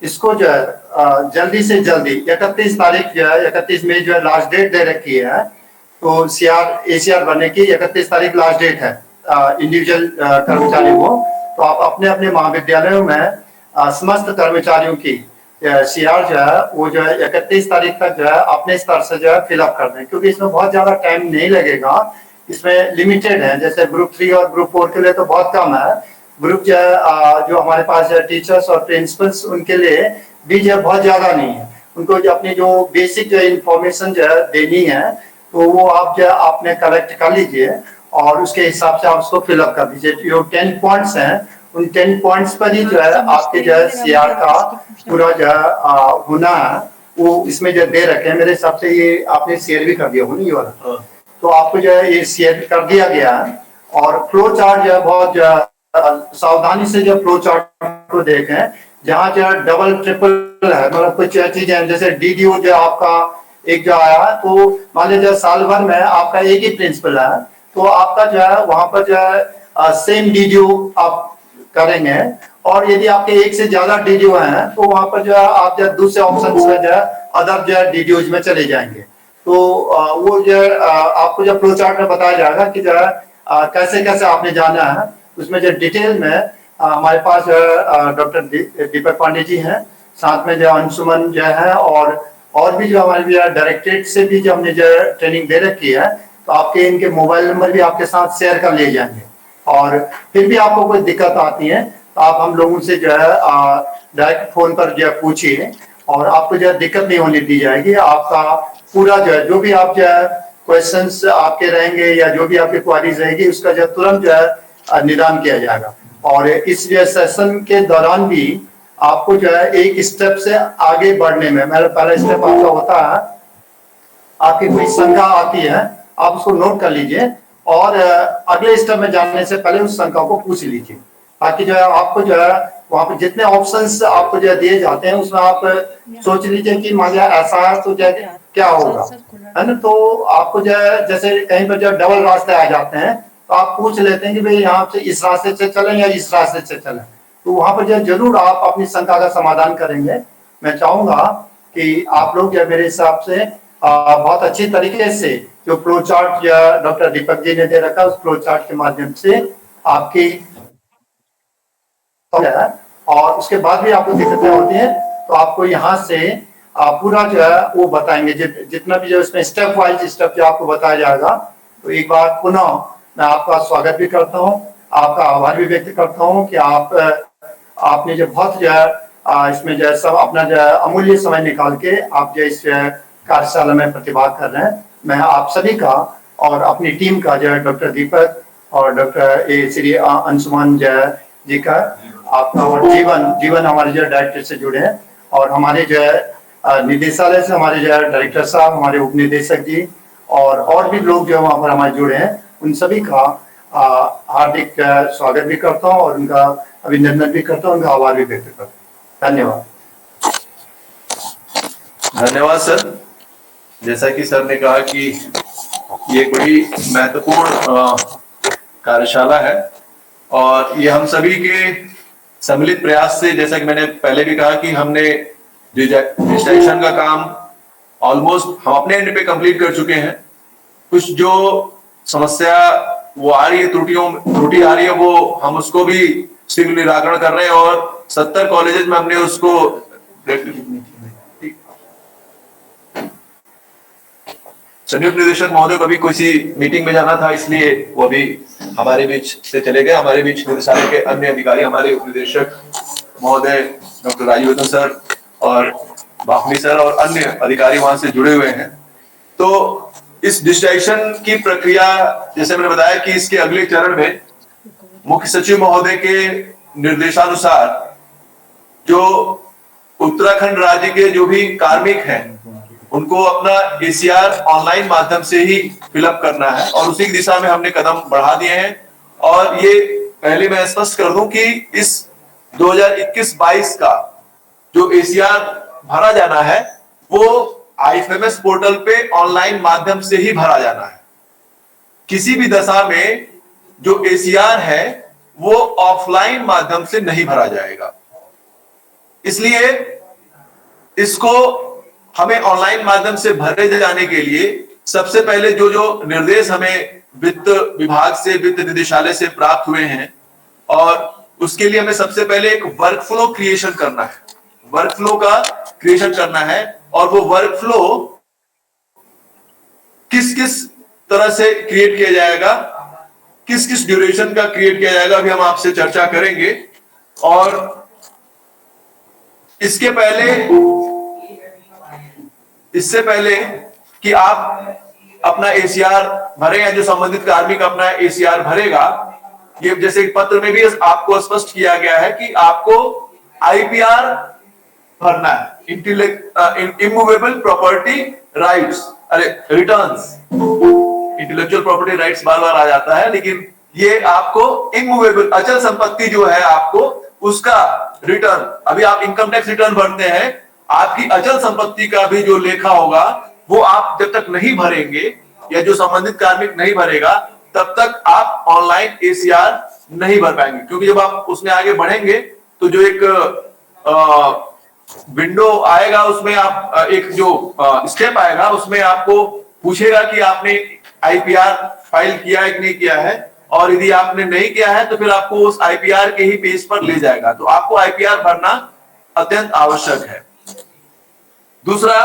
इसको जो है जल्दी से जल्दी 31 तारीख जो है 31 मई जो है लास्ट डेट दे रखी है। तो ACR बनने की 31 तारीख लास्ट डेट है इंडिविजुअल कर्मचारियों को। तो आप अपने अपने महाविद्यालयों में समस्त कर्मचारियों की CR जो है वो जो है 31 तारीख तक जो है अपने स्तर से जो है फिलअप कर दें, क्योंकि इसमें बहुत ज्यादा टाइम नहीं लगेगा। इसमें लिमिटेड है, जैसे ग्रुप 3 और ग्रुप 4 के लिए तो बहुत कम है। ग्रुप जो है जो हमारे पास है टीचर्स और प्रिंसिपल्स, उनके लिए भी जो बहुत ज्यादा नहीं है। उनको जो अपनी जो बेसिक जो इन्फॉर्मेशन जो है देनी है, तो वो आप जो आपने कलेक्ट कर लीजिए और उसके हिसाब से आप उसको फिलअप कर दीजिए। जो 10 पॉइंट्स हैं, उन 10 पॉइंट्स पर ही जो है आपके जो है CR का पूरा जो है होना है, वो इसमें जो दे रखे हैं। मेरे हिसाब से ये आपने शेयर भी कर दिया होगा ये वाला, तो आपको जो है ये शेयर कर दिया गया है। और फ्लो चार्ट जो है बहुत जो है सावधानी से जो फ्लो चार्ट को देखें, जहाँ जो है डबल ट्रिपल है, मतलब कुछ चीजें जैसे DDO जो आपका एक जो आया है, तो मान लीजिए साल भर में आपका एक ही प्रिंसिपल है, तो आपका जो है वहां पर जो है सेम DDO आप करेंगे। और यदि आपके एक से ज्यादा DDO हैं, तो वहां पर जो है आप जो दूसरे ऑप्शन में जो है अदर जो है DDOs में चले जाएंगे। तो वो जो है आपको जो फ्लो चार्ट में बताया जाएगा कि जो है कैसे कैसे आपने जाना है। उसमें जो डिटेल में हमारे पास डॉक्टर दीपक पांडे जी हैं, साथ में जो अंशुमन जो है, और भी जो हमारे भी डायरेक्टरेट से भी जो हमने जो ट्रेनिंग दे रखी है, तो आपके इनके मोबाइल नंबर भी आपके साथ शेयर कर लिए जाएंगे। और फिर भी आपको कोई दिक्कत आती है तो आप हम लोगों से जो है डायरेक्ट फोन पर जो है पूछिए, और आपको जो है दिक्कत नहीं होने दी जाएगी। आपका पूरा जो है जो भी आप जो है क्वेश्चंस आपके रहेंगे या जो भी आपकी क्वारीज रहेगी, उसका जो तुरंत जो है निदान किया जाएगा। और इस जो सेशन के दौरान भी आपको जो है एक स्टेप से आगे बढ़ने में, मेरा पहला स्टेप आपका होता है, आपकी कोई शंका आती है आप उसको नोट कर लीजिए और अगले स्टेप में जाने से पहले उस शंका को पूछ लीजिए, ताकि जो है आपको जो है वहां पर जितने ऑप्शंस आपको जो है दिए जाते हैं, उसमें आप सोच लीजिए कि मान लिया ऐसा है तो जो क्या होगा, है ना। तो आपको जो है जैसे कहीं पर जो डबल रास्ते आ जाते हैं, तो आप पूछ लेते हैं कि भाई यहाँ से इस रास्ते से चलें या इस रास्ते से चलें, तो वहां पर जो जरूर आप अपनी शंका का समाधान करेंगे। मैं चाहूंगा कि आप लोग जो मेरे हिसाब से बहुत अच्छी तरीके से जो फ्लो चार्ट या डॉक्टर दीपक जी ने दे रखा है, उस फ्लो चार्ट के माध्यम से आपकी और उसके बाद भी आपको दिक्कतें होती हैं, तो आपको यहाँ से पूरा जो है वो बताएंगे, जितना भी जो इसमें स्टेप वाइज स्टेप जो आपको बताया जाएगा। तो एक बार पुनः मैं आपका स्वागत भी करता हूँ, आपका आभार भी व्यक्त करता हूँ कि आपने जो बहुत जो है इसमें जो है सब अपना जो है अमूल्य समय निकाल के आप जो इस कार्यशाला में प्रतिभाग कर रहे हैं। मैं आप सभी का और अपनी टीम का जो है डॉक्टर दीपक और डॉक्टर श्री अंशुमान जी का आपका और जीवन हमारे जो डायरेक्टर से जुड़े हैं, और हमारे जो है निदेशालय से हमारे जो है डायरेक्टर साहब, हमारे उप निदेशक जी और भी लोग जो वहाँ पर हमारे जुड़े हैं, उन सभी का हार्दिक स्वागत भी करता हूँ और उनका अभिनंदन भी करता हूँ, उनका आभार भी व्यक्त करता हूँ। धन्यवाद। धन्यवाद सर। जैसा कि सर ने कहा कि ये बड़ी महत्वपूर्ण कार्यशाला है और ये हम सभी के सम्मिलित प्रयास से, जैसा कि मैंने पहले भी कहा कि हमने डिजिटाइजेशन का काम ऑलमोस्ट हम अपने एंड पे कंप्लीट कर चुके हैं। कुछ जो समस्या वो आ रही है, त्रुटि आ रही है, वो हम उसको भी शीघ्र निराकरण कर रहे हैं और 70 कॉलेजेस में हमने उसको संयुक्त निदेशक महोदय को अभी किसी मीटिंग में जाना था, इसलिए वो अभी हमारे बीच से चले गए। हमारे बीच निदेशालय के अन्य अधिकारी, हमारे उप निदेशक महोदय डॉक्टर राजीवर्धन सर और बाफनी सर और अन्य अधिकारी वहां से जुड़े हुए हैं। तो इस डिजिटाइजेशन की प्रक्रिया, जैसे मैंने बताया कि इसके अगले चरण में मुख्य सचिव महोदय के निर्देशानुसार जो उत्तराखंड राज्य के जो भी कार्मिक हैं उनको अपना ACR ऑनलाइन माध्यम से ही फिलअप करना है और उसी दिशा में हमने कदम बढ़ा दिए हैं। और ये पहले मैं स्पष्ट कर दूं कि इस 2021-22 का जो ACR भरा जाना है वो IFMS पोर्टल पे ऑनलाइन माध्यम से ही भरा जाना है। किसी भी दशा में जो ACR है वो ऑफलाइन माध्यम से नहीं भरा जाएगा। इसलिए इसको हमें ऑनलाइन माध्यम से भरे जाने के लिए सबसे पहले जो जो निर्देश हमें वित्त विभाग से, वित्त निदेशालय से प्राप्त हुए हैं, और उसके लिए हमें सबसे पहले एक वर्क फ्लो क्रिएशन करना है, वर्क फ्लो का क्रिएशन करना है। और वो वर्क फ्लो किस किस तरह से क्रिएट किया जाएगा, किस किस ड्यूरेशन का क्रिएट किया जाएगा, अभी हम आपसे चर्चा करेंगे। और इससे पहले कि आप अपना एसीआर भरे या जो संबंधित कार्मिक अपना एसीआर भरेगा, ये जैसे पत्र में भी आपको स्पष्ट किया गया है कि आपको आईपीआर भरना है, इमूवेबल प्रॉपर्टी राइट्स, अरे रिटर्न्स, इंटेलेक्चुअल प्रॉपर्टी राइट्स बार बार आ जाता है, लेकिन ये आपको इमूवेबल अचल संपत्ति जो है आपको उसका रिटर्न, अभी आप इनकम टैक्स रिटर्न भरते हैं, आपकी अचल संपत्ति का भी जो लेखा होगा वो आप जब तक नहीं भरेंगे या जो संबंधित कार्मिक नहीं भरेगा तब तक आप ऑनलाइन एसीआर नहीं भर पाएंगे। क्योंकि जब आप उसमें आगे बढ़ेंगे तो जो एक विंडो आएगा उसमें आप एक जो स्टेप आएगा उसमें आपको पूछेगा कि आपने आईपीआर फाइल किया है कि नहीं किया है, और यदि आपने नहीं किया है तो फिर आपको उस आईपीआर के ही पेज पर ले जाएगा। तो आपको आईपीआर भरना अत्यंत आवश्यक है। दूसरा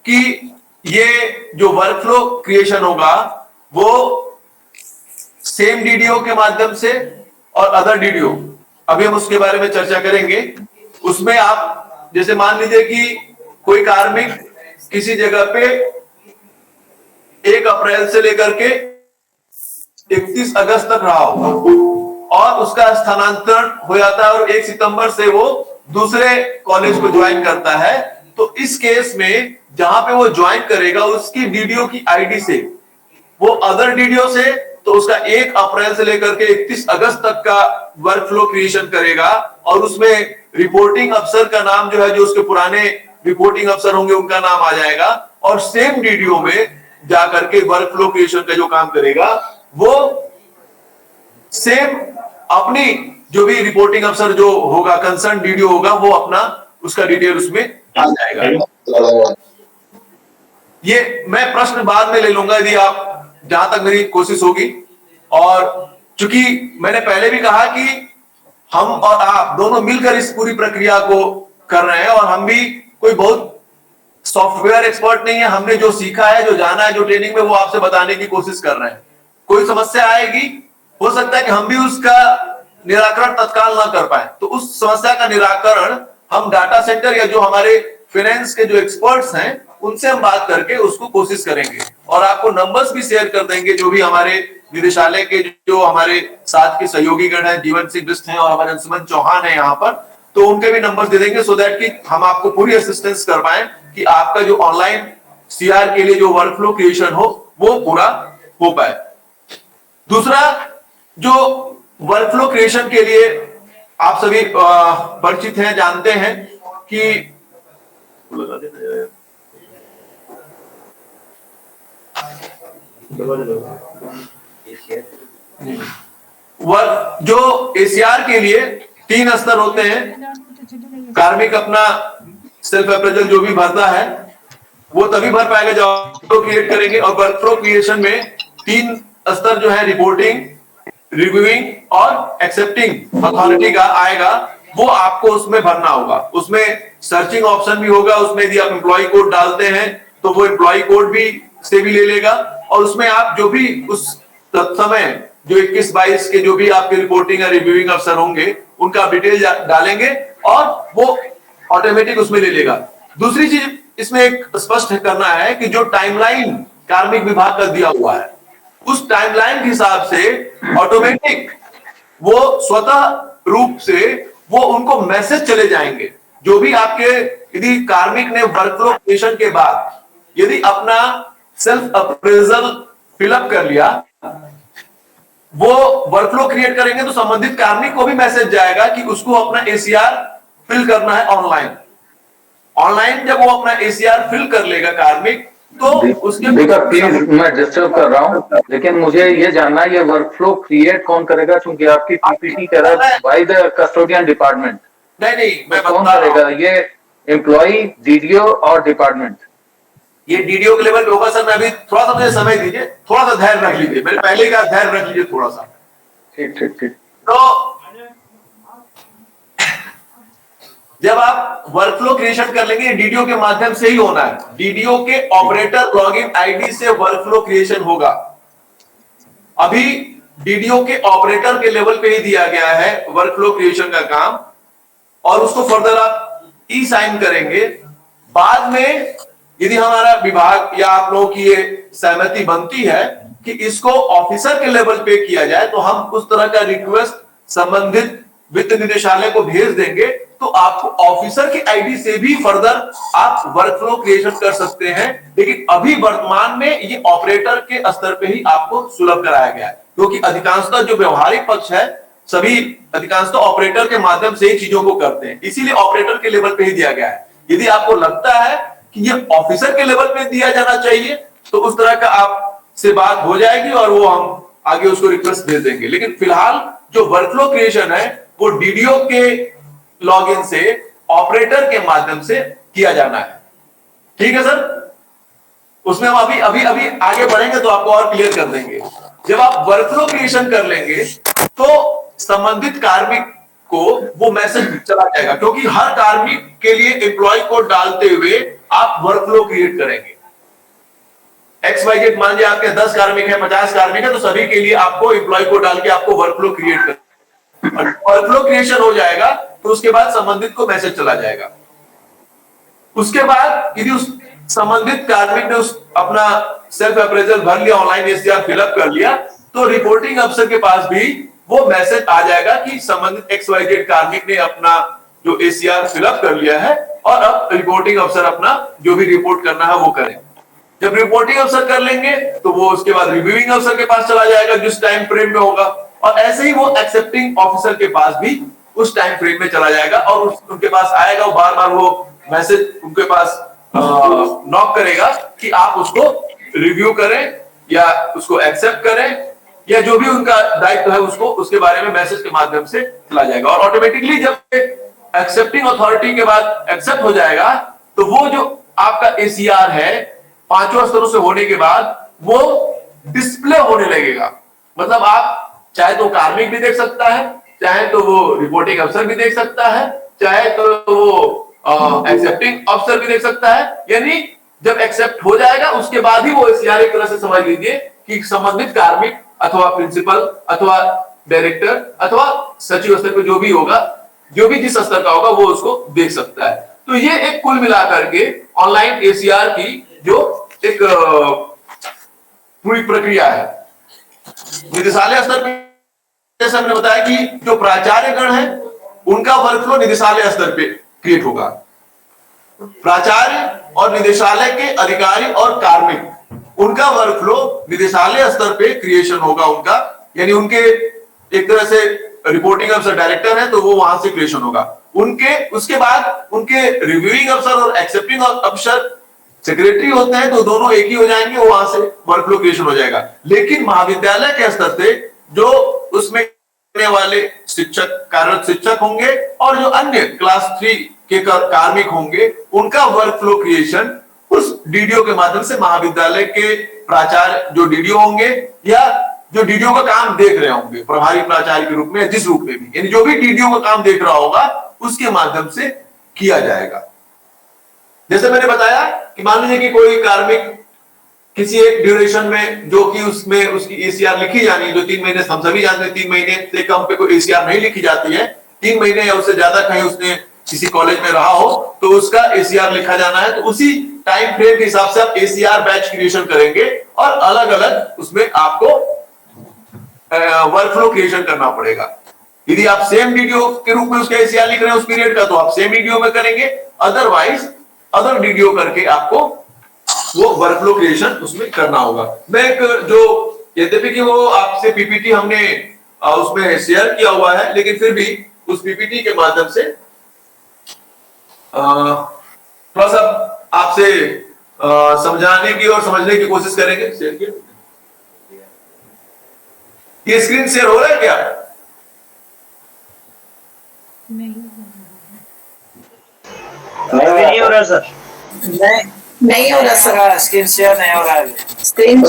कि ये जो वर्क फ्लो क्रिएशन होगा वो सेम डीडीओ के माध्यम से और अदर डीडीओ, अभी हम उसके बारे में चर्चा करेंगे। उसमें आप जैसे मान लीजिए कि कोई कार्मिक किसी जगह पे 1 अप्रैल से लेकर के 31 अगस्त तक रहा होगा और उसका स्थानांतरण हो जाता है और 1 सितंबर से वो दूसरे कॉलेज को ज्वाइन करता है। तो इस केस में जहां पे वो ज्वाइन करेगा उसकी डीडीओ की आईडी से वो अदर डीडीओ से, तो उसका 1 अप्रैल से लेकर के 31 अगस्त तक का वर्क फ्लो क्रिएशन करेगा और उसमें रिपोर्टिंग अफसर का नाम जो है, जो उसके पुराने रिपोर्टिंग अफसर होंगे उनका नाम आ जाएगा, और सेम डीडीओ में जाकर के वर्क फ्लो क्रिएशन का जो काम करेगा वो सेम अपनी जो भी रिपोर्टिंग अफसर जो होगा, कंसर्न डीडीओ होगा, वो अपना उसका डिटेल उसमें आ जाएगा। ये मैं प्रश्न बाद में ले लूंगा यदि आप, जहां तक मेरी कोशिश होगी। और चूंकि मैंने पहले भी कहा कि हम और आप दोनों मिलकर इस पूरी प्रक्रिया को कर रहे हैं और हम भी कोई बहुत सॉफ्टवेयर एक्सपर्ट नहीं है, हमने जो सीखा है, जो जाना है, जो ट्रेनिंग में, वो आपसे बताने की कोशिश कर रहे हैं। कोई समस्या आएगी, हो सकता है कि हम भी उसका निराकरण तत्काल ना कर पाए, तो उस समस्या का निराकरण हम डाटा सेंटर या जो हमारे फाइनेंस के जो एक्सपर्ट्स हैं उनसे हम बात करके उसको कोशिश करेंगे और आपको नंबर्स भी शेयर कर देंगे, जो भी हमारे निदेशालय के जो हमारे साथ के सहयोगी गण हैं, जीवन सिंह बिष्ट हैं और हमारे अंशुमन चौहान है यहाँ पर, तो उनके भी नंबर्स दे देंगे सो दैट कि हम आपको पूरी असिस्टेंस कर पाए कि आपका जो ऑनलाइन सीआर के लिए जो वर्क फ्लो क्रिएशन हो वो पूरा हो पाए। दूसरा, जो वर्क फ्लो क्रिएशन के लिए आप सभी परिचित हैं, जानते हैं कि जो एसीआर के लिए 3 स्तर होते हैं। कार्मिक अपना सेल्फ अप्रेजल जो भी भरता है वो तभी भर पाएगा जब आप क्रिएट करेंगे, और वर्क फ्लो क्रिएशन में 3 स्तर जो है, रिपोर्टिंग, रिव्यूइंग और एक्सेप्टिंग अथॉरिटी का आएगा, वो आपको उसमें भरना होगा। उसमें सर्चिंग ऑप्शन भी होगा, उसमें यदि आप एम्प्लॉय कोड डालते हैं तो वो एम्प्लॉय कोड भी से भी ले लेगा, और उसमें आप जो भी उस समय जो 21-22 के जो भी आपके रिपोर्टिंग या रिव्यूइंग अफसर होंगे उनका डिटेल डालेंगे और वो ऑटोमेटिक उसमें ले लेगा। दूसरी चीज इसमें एक स्पष्ट करना है कि जो टाइमलाइन कार्मिक विभाग का दिया हुआ है उस टाइमलाइन के हिसाब से ऑटोमेटिक वो स्वतः रूप से वो उनको मैसेज चले जाएंगे। जो भी आपके यदि कार्मिक ने वर्क फ्लो क्रिएशन के बाद यदि अपना सेल्फ अप्रेजल फिलअप कर लिया, वो वर्क फ्लो क्रिएट करेंगे तो संबंधित कार्मिक को भी मैसेज जाएगा कि उसको अपना एसीआर फिल करना है ऑनलाइन। ऑनलाइन जब वो अपना एसीआर फिल कर लेगा कार्मिक, तो उसके प्लीज मैं डिस्टर्ब कर रहा हूँ, लेकिन मुझे ये जानना है ये वर्क फ्लो क्रिएट कौन करेगा, क्योंकि आपकी पीपीटी कह रहा है बाय द कस्टोडियन डिपार्टमेंट, नहीं नहीं, मैं कौन बता रहा करेगा हूँ, ये? एम्प्लॉय, डीडीओ और डिपार्टमेंट? ये डीडीओ के लेवल पे होगा सर। मैं अभी थोड़ा सा मुझे समय दीजिए, थोड़ा सा धैर्य रख लीजिए, मेरे पहले का धैर्य रख लीजिए थोड़ा सा। ठीक ठीक ठीक। तो जब आप वर्कफ्लो क्रिएशन कर लेंगे, डीडीओ के माध्यम से ही होना है। डीडीओ के ऑपरेटर लॉगिन आईडी से वर्कफ्लो क्रिएशन होगा। अभी डीडीओ के ऑपरेटर के लेवल पे ही दिया गया है वर्कफ्लो क्रिएशन का काम, और उसको फर्दर आप ई साइन करेंगे। बाद में यदि हमारा विभाग या आप लोगों की ये सहमति बनती है कि इसको ऑफिसर के लेवल पे किया जाए, तो हम उस तरह का रिक्वेस्ट संबंधित वित्त निदेशालय को भेज देंगे। तो आपको ऑफिसर की आईडी से भी फर्दर आप वर्कफ्लो क्रिएशन कर सकते हैं। लेकिन अभी वर्तमान में ये ऑपरेटर के स्तर पे ही आपको सुलभ कराया गया है, क्योंकि अधिकांशतः जो व्यवहारिक पक्ष है सभी अधिकांशतः ऑपरेटर के माध्यम से ही चीजों को करते हैं, इसीलिए ऑपरेटर के लेवल पे ही दिया गया है। यदि आपको लगता है कि ये ऑफिसर के लेवल पे दिया जाना चाहिए, तो उस तरह का आप से बात हो जाएगी और वो हम आगे उसको रिक्वेस्ट भेज देंगे। लेकिन फिलहाल जो वर्कफ्लो क्रिएशन है वो डीडीओ के लॉगिन से ऑपरेटर के माध्यम से किया जाना है। ठीक है सर, उसमें हम अभी अभी अभी आगे बढ़ेंगे तो आपको और क्लियर कर देंगे। जब आप वर्कफ्लो क्रिएशन कर लेंगे तो संबंधित कार्मिक को वो मैसेज चला जाएगा, क्योंकि हर कार्मिक के लिए एम्प्लॉय को डालते हुए आप वर्कफ्लो क्रिएट करेंगे। XYZ मान लीजिए आपके 10 कार्मिक है, 50 कार्मिक है, तो सभी के लिए आपको एम्प्लॉय को डाल के आपको वर्कफ्लो क्रिएट कर, वर्कफ्लो क्रिएशन हो जाएगा तो उसके बाद संबंधित को मैसेज चला जाएगा। उसके बाद यदि उस संबंधित कार्मिक ने उस अपना सेल्फ अप्रेजल भर लिया, ऑनलाइन एसीआर फिलअप कर लिया, तो रिपोर्टिंग अफसर के पास भी वो मैसेज आ जाएगा कि संबंधित XYZ कार्मिक ने अपना जो एसीआर फिलअप कर लिया है और अब रिपोर्टिंग अफसर अपना जो भी रिपोर्ट करना है वो करें। जब रिपोर्टिंग अफसर कर लेंगे तो वो उसके बाद रिव्यूइंग अफसर के पास चला जाएगा जिस टाइम फ्रेम में होगा, और ऐसे ही वो एक्सेप्टिंग ऑफिसर के पास भी उस टाइम फ्रेम में चला जाएगा और उनके पास आएगा। बार बार वो मैसेज उनके पास नॉक करेगा कि आप उसको रिव्यू करें या उसको एक्सेप्ट करें, या जो भी उनका दायित्व है उसको उसके बारे में मैसेज के माध्यम से चला जाएगा। और ऑटोमेटिकली जब एक्सेप्टिंग अथॉरिटी के बाद एक्सेप्ट हो जाएगा तो वो जो आपका एसीआर है 5 स्तरों से होने के बाद वो डिस्प्ले होने लगेगा। मतलब आप चाहे तो कार्मिक भी देख सकता है, चाहे तो वो रिपोर्टिंग अफसर भी देख सकता है, चाहे तो वो एक्सेप्टिंग अफसर भी देख सकता है। यानी जब एक्सेप्ट हो जाएगा उसके बाद ही वो एसीआर एक तरह से समझ लीजिए कि संबंधित कार्मिक अथवा प्रिंसिपल अथवा डायरेक्टर अथवा सचिव स्तर पे जो भी होगा, जो भी जिस स्तर का होगा वो उसको देख सकता है। तो ये एक कुल मिलाकर के ऑनलाइन एसीआर की जो एक पूरी प्रक्रिया है। निदेशालय स्तर पे जैसे हमने बताया कि जो प्राचार्य गण है उनका वर्कफ्लो निदेशालय स्तर पे क्रिएट होगा। प्राचार्य और निदेशालय के अधिकारी और कार्मिक उनका वर्कफ्लो निदेशालय स्तर पे क्रिएशन होगा उनका, यानी उनके एक तरह से रिपोर्टिंग अफसर डायरेक्टर है तो वो वहां से क्रिएशन होगा उनके। उसके बाद उनके रिव्यूइंग अफसर और एक्सेप्टिंग अफसर सेक्रेटरी होते हैं तो दोनों एक ही हो जाएंगे, वो वहां से वर्कफ्लो क्रिएशन हो जाएगा। लेकिन महाविद्यालय के स्तर से जो उसमें वाले शिक्षक, कार्यरत शिक्षक होंगे और जो अन्य क्लास 3 के कार्मिक होंगे उनका वर्कफ्लो क्रिएशन उस डीडीओ के माध्यम से महाविद्यालय के प्राचार्य जो डीडीओ होंगे या जो डीडीओ का काम देख रहे होंगे प्रभारी प्राचार्य के रूप में, जिस रूप में भी, यानी जो भी डीडीओ का काम देख रहा होगा उसके माध्यम से किया जाएगा। जैसे मैंने बताया कि मान लीजिए कि कोई कार्मिक किसी एक ड्यूरेशन में जो कि उसमें उसकी एसीआर लिखी जानी है, जो 3 महीने, हम सभी जानते हैं 3 महीने से कम पे कोई एसीआर नहीं लिखी जाती है। 3 महीने या उससे ज्यादा कहीं उसने किसी कॉलेज में रहा हो तो उसका एसीआर लिखा जाना है। तो उसी टाइम फ्रेम के हिसाब से आप एसीआर बैच क्रिएशन करेंगे और अलग अलग उसमें आपको वर्कफ्लो क्रिएशन करना पड़ेगा। यदि आप सेम डीडीओ के रूप में उसका एसीआर लिख रहे हैं उस पीरियड का तो आप सेम डीडीओ में करेंगे, अदरवाइज अदर डीडीओ करके आपको वो वर्कफ्लो क्रिएशन उसमें करना होगा। मैं एक जो यद्यपि कि वो आपसे पीपीटी हमने उसमें शेयर किया हुआ है, लेकिन फिर भी उस पीपीटी के माध्यम से थोड़ा सा आपसे समझाने की और समझने की कोशिश करेंगे। शेयर किया, ये स्क्रीन शेयर हो रहा है क्या? नहीं। रहा सर। नहीं नहीं हो रहा सर, स्क्रीन शेयर नहीं हो रहा है। स्क्रीन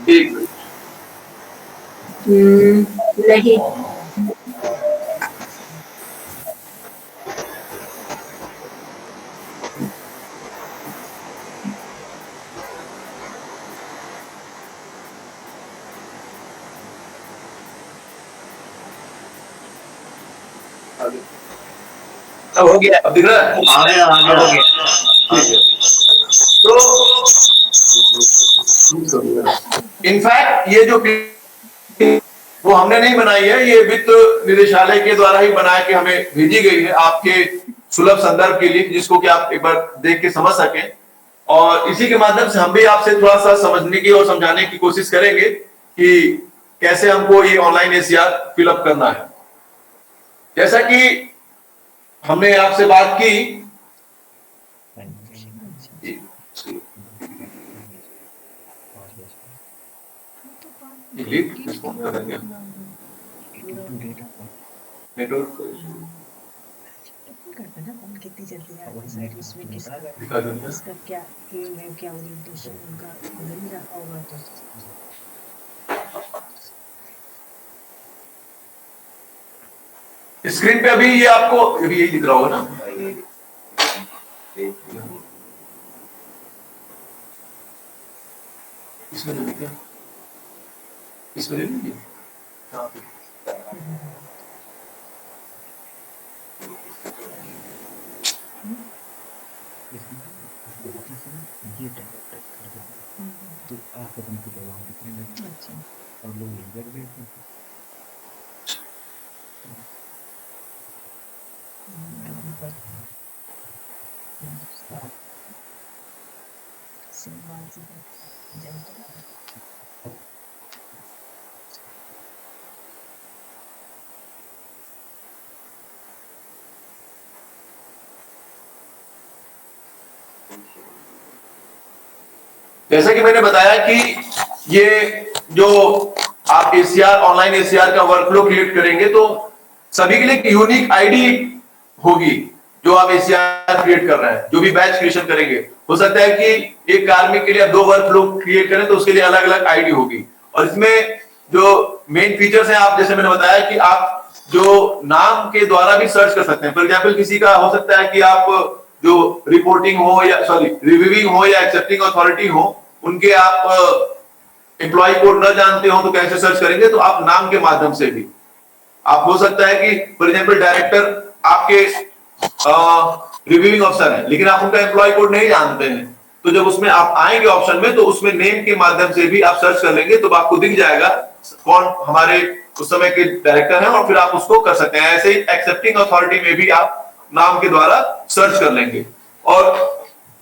ठीक नहीं। अब हो गया, अब दिख रहा है? आगे आगे हो गया। तो इनफैक्ट ये जो वो हमने नहीं बनाई है, ये वित्त निदेशालय के द्वारा ही बना के हमें भेजी गई है आपके सुलभ संदर्भ के लिए, जिसको कि आप एक बार देख के समझ सकें। और इसी के माध्यम से हम भी आपसे थोड़ा सा समझने की और समझाने की कोशिश करेंगे कि कैसे हमको ये ऑनलाइन एसीआर फिलअप करना है। जैसा कि हमने आपसे बात की, नेटवर्क कितनी जल्दी आ गई सर, इसमें किसका क्या एम है, क्या ओरिएंटेशन उनका नहीं रखा होगा तो स्क्रीन पे अभी ये आपको अभी यही दिख रहा होगा ना, इसमें जो दिखा, इसमें ले लीजिए। जैसा कि मैंने बताया कि ये जो आप एसीआर ऑनलाइन एसीआर का वर्कफ्लो क्रिएट करेंगे तो सभी के लिए एक यूनिक आईडी होगी जो आप एसीआर क्रिएट कर रहे हैं। जो भी बैच क्रिएशन करेंगे, हो सकता है कि एक कार्मिक के लिए आप 2 वर्कफ्लो क्रिएट करें तो उसके लिए अलग अलग आईडी होगी। और इसमें जो मेन फीचर्स हैं, आप जैसे मैंने बताया कि आप जो नाम के द्वारा भी सर्च कर सकते हैं। फॉर एग्जाम्पल किसी का हो सकता है कि आप जो रिपोर्टिंग हो या रिव्यूइंग हो या एक्सेप्टिंग अथॉरिटी हो, उनके आप एम्प्लॉय कोड न जानते हो तो कैसे सर्च करेंगे, तो आप नाम के माध्यम से भी आप हो सकता है कि फॉर एग्जाम्पल डायरेक्टर आपके रिव्यूइंग अफसर है लेकिन आप उनका एम्प्लॉय कोड नहीं जानते हैं, तो जब उसमें आप आएंगे ऑप्शन में तो उसमें नेम के माध्यम से भी आप सर्च कर लेंगे तो आपको दिख जाएगा कौन हमारे उस समय के डायरेक्टर हैं और फिर आप उसको कर सकते हैं। ऐसे ही एक्सेप्टिंग अथॉरिटी में भी आप नाम के द्वारा सर्च कर लेंगे और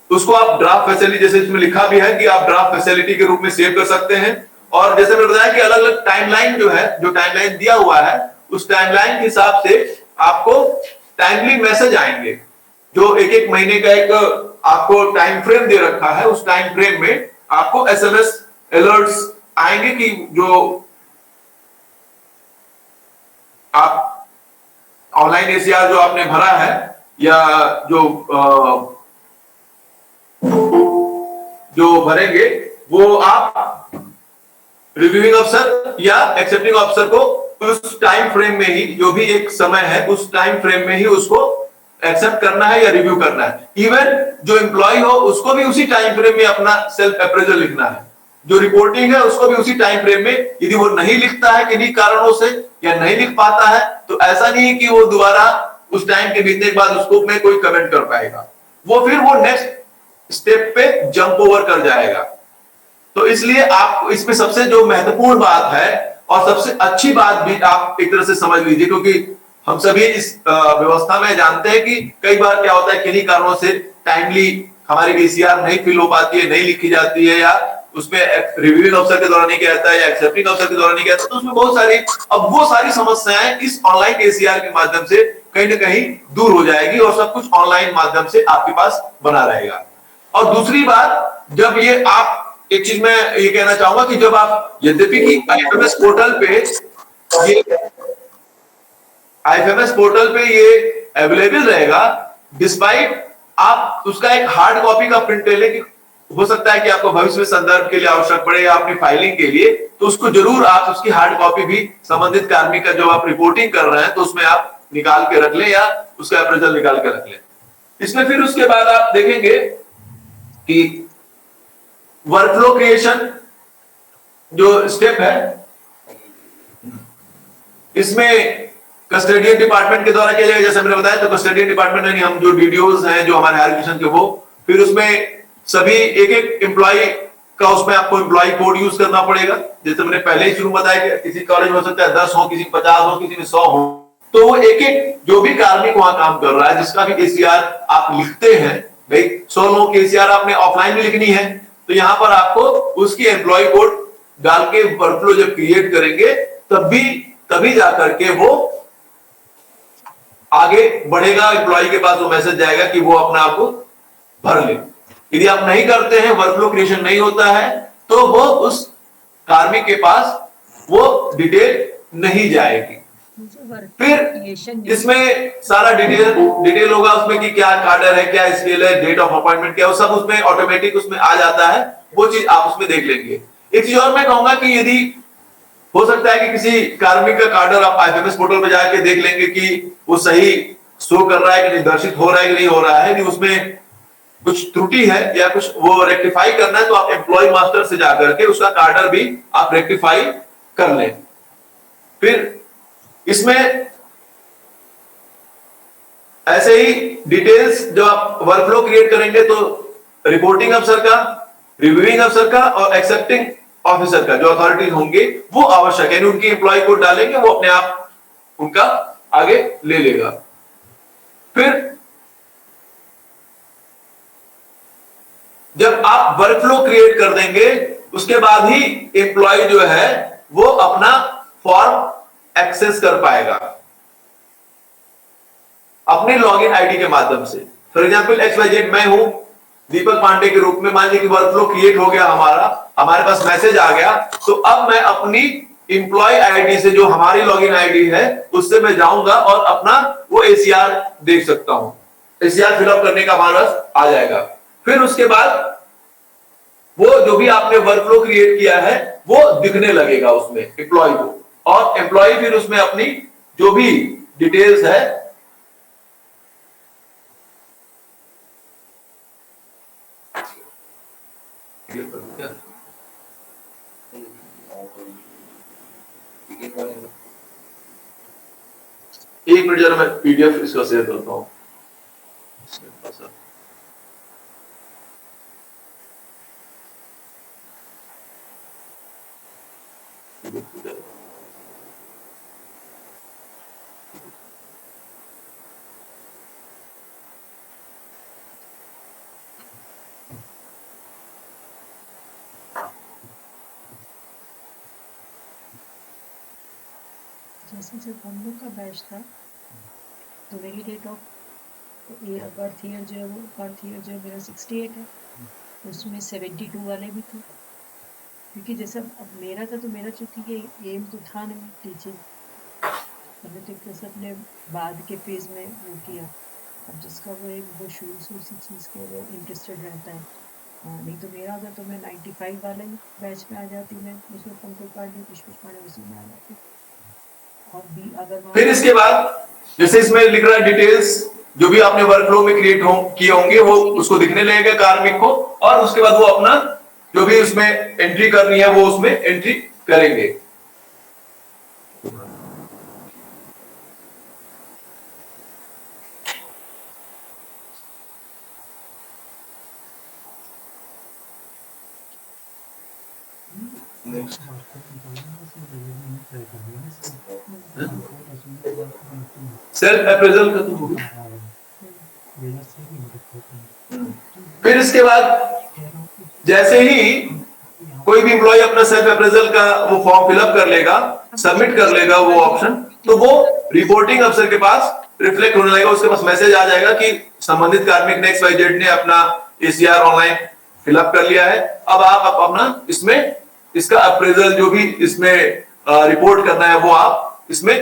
उसको आप ड्राफ्ट फैसिलिटी, जैसे इसमें लिखा भी है कि आप ड्राफ्ट फैसिलिटी के रूप में सेव कर सकते हैं। और जैसे मैंने बताया कि अलग अलग टाइमलाइन जो है, जो टाइमलाइन दिया हुआ है, उस टाइमलाइन के हिसाब से आपको टाइमली मैसेज आएंगे। जो एक एक महीने का एक आपको टाइम फ्रेम दे रखा है, उस टाइम फ्रेम में आपको एसएमएस अलर्ट्स आएंगे कि जो आप ऑनलाइन एसीआर जो आपने भरा है या जो भरेंगे वो आप रिव्यूइंग अफसर या एक्सेप्टिंग अफसर को उस टाइम फ्रेम में ही, जो भी एक समय है उस टाइम फ्रेम में ही उसको एक्सेप्ट करना है या रिव्यू करना है। इवन जो एम्प्लॉय हो उसको भी उसी टाइम फ्रेम में अपना सेल्फ अप्रेजल लिखना है। जो रिपोर्टिंग है उसको भी उसी टाइम फ्रेम में, यदि वो नहीं लिखता है किन्हीं कारणों से या नहीं लिख पाता है तो ऐसा नहीं है कि वो दोबारा उस टाइम के बीतने के बाद उसको में कोई कमेंट कर पाएगा, वो फिर वो नेक्स्ट स्टेप पे जंप ओवर कर जाएगा। तो इसलिए आप इसमें सबसे जो महत्वपूर्ण बात है और सबसे अच्छी बात भी आप एक तरह से समझ लीजिए, क्योंकि हम सभी इस व्यवस्था में जानते हैं कि कई बार क्या होता है किन्हीं कारणों से टाइमली हमारी एसीआर नहीं फिल हो पाती है, नहीं लिखी जाती है, या उसमें रिव्यूइंग अफसर के द्वारा नहीं किया जाता है या एक्सेप्टिंग अफसर के द्वारा नहीं किया जाता, तो उसमें बहुत सारी, अब वो सारी समस्याएं इस ऑनलाइन एसीआर के माध्यम से कहीं ना कहीं दूर हो जाएगी और सब कुछ ऑनलाइन माध्यम से आपके पास बना रहेगा। और दूसरी बात, जब ये आप एक चीज मैं ये कहना चाहूंगा कि जब आप, यद्यपि कि आईएमएस पोर्टल पे ये IFMS पोर्टल पे ये अवेलेबल रहेगा, डिस्पाइट आप उसका एक हार्ड कॉपी का प्रिंट ले लें। हो सकता है कि आपको भविष्य में संदर्भ के लिए आवश्यक पड़े या अपनी फाइलिंग के लिए, तो उसको जरूर आप उसकी हार्ड कॉपी भी संबंधित कार्मिक का जो आप रिपोर्टिंग कर रहे हैं तो उसमें आप निकाल के रख लें या उसका अप्रेजल निकाल के रख लें। इसमें फिर उसके बाद आप देखेंगे कि वर्कफ्लो क्रिएशन जो स्टेप है, इसमें कस्टडियन डिपार्टमेंट के द्वारा किया जाएगा। जैसे मैंने बताया, तो कस्टडियन डिपार्टमेंट यानी हम जो डीडीओज हैं जो हमारे हायर एजुकेशन के, वो फिर उसमें सभी एक एक एम्प्लॉय का उसमें आपको एम्प्लॉय कोड यूज करना पड़ेगा। जैसे मैंने पहले ही शुरू बताया कि किसी कॉलेज में हो सकता है 10 हो, किसी में 50 हो, किसी में 100 हो, तो वो एक एक जो भी कार्मिक वहां काम कर रहा है जिसका भी एसीआर आप लिखते हैं, भाई 100 लोगों की एसीआर आपने ऑफलाइन में लिखनी है, तो यहां पर आपको उसकी एम्प्लॉय कोड डाल के वर्कफ्लो जब क्रिएट करेंगे तभी जाकर के वो आगे बढ़ेगा। एम्प्लॉय के पास वो मैसेज जाएगा कि वो अपना आप भर ले। यदि आप नहीं करते हैं, वर्कफ्लो क्रिएशन नहीं होता है, तो वो उस कार्मिक के पास वो डिटेल नहीं जाएगी। फिर इसमें सारा डिटेल होगा उसमें कि क्या कार्डर है, क्या स्केल है, डेट ऑफ अपॉइंटमेंट क्या है, सब उसमें ऑटोमेटिक उसमें आ जाता है। वो चीज आप उसमें देख लेंगे। एक चीज और मैं कहूंगा कि यदि हो सकता है कि किसी कार्मिक का कार्डर आप IFMS पोर्टल पे जाके देख लेंगे कि वो सही शो कर रहा है कि निर्देशित हो रहा है कि नहीं हो रहा है, कि उसमें कुछ त्रुटि है या कुछ वो रेक्टिफाई करना है, तो आप एम्प्लॉय मास्टर से जाकर के उसका कार्डर भी आप रेक्टिफाई कर लें। फिर इसमें ऐसे ही डिटेल्स जो आप वर्कफ्लो क्रिएट करेंगे, तो रिपोर्टिंग अफसर का, रिव्यूइंग अफसर का और एक्सेप्टिंग ऑफिसर का जो अथॉरिटीज होंगे वो आवश्यक है, यानी उनकी एम्प्लॉय कोड डालेंगे, वो अपने आप उनका आगे ले लेगा। फिर जब आप वर्कफ्लो क्रिएट कर देंगे, उसके बाद ही एम्प्लॉय जो है वो अपना फॉर्म एक्सेस कर पाएगा अपने लॉगिन आईडी के माध्यम से। फॉर एग्जांपल XYZ मैं हूं दीपक पांडे के रूप में, मान लीजिए कि वर्कफ्लो क्रिएट हो गया, हमारे पास मैसेज आ गया, तो अब मैं अपनी एम्प्लॉय आईडी से जो हमारी लॉगिन आईडी है उससे मैं जाऊंगा और अपना वो एसीआर देख सकता हूं। एसीआर फिलअप करने का मानस आ जाएगा। फिर उसके बाद वो जो भी आपने वर्कफ्लो क्रिएट किया है वो दिखने लगेगा उसमें एम्प्लॉय को, और एम्प्लॉय फिर उसमें अपनी जो भी डिटेल्स है एक मिनट जरा मैं पीडीएफ इसका शेयर करता हूं। जैसे जब हम लोग का बैच था तो मेरी डेट ऑफ बर्थ ईयर जो है वो मेरा 68 है, उसमें 72 वाले भी थे, क्योंकि जैसे अब मेरा था तो मेरा चूंकि ये एम तो था नहीं टीचिंग, मैंने तो सबने बाद के फेज में वो किया। अब जिसका वो शुरू से उसी चीज़ के वो इंटरेस्टेड रहता है, नहीं तो मेरा होता तो मैं 95 वाले बैच में आ जाती, मैं उसमें पंकज पांडे पुष्पा पांडे उसी में आ जाती। और भी अगर फिर इसके बाद जैसे इसमें लिख रहा है डिटेल्स जो भी आपने वर्कफ्लो में क्रिएट किए होंगे वो उसको दिखने लगेगा कार्मिक को, और उसके बाद वो अपना जो भी उसमें एंट्री करनी है वो उसमें एंट्री करेंगे। सेल्फ अप्रेजल का तो होगा। फिर इसके बाद जैसे ही कोई भी एम्प्लॉय अपना सेल्फ अप्रेजल का वो फॉर्म फिलअप कर लेगा, सबमिट कर लेगा वो ऑप्शन, तो वो रिपोर्टिंग अफसर के पास रिफ्लेक्ट होने लगेगा। उसके पास मैसेज आ जाएगा कि संबंधित कार्मिक ने XYZ ने अपना एसीआर ऑनलाइन फिलअप कर लिया है, अब आप अपना इसमें इसका अप्रेजल जो भी इसमें रिपोर्ट करना है वो आप इसमें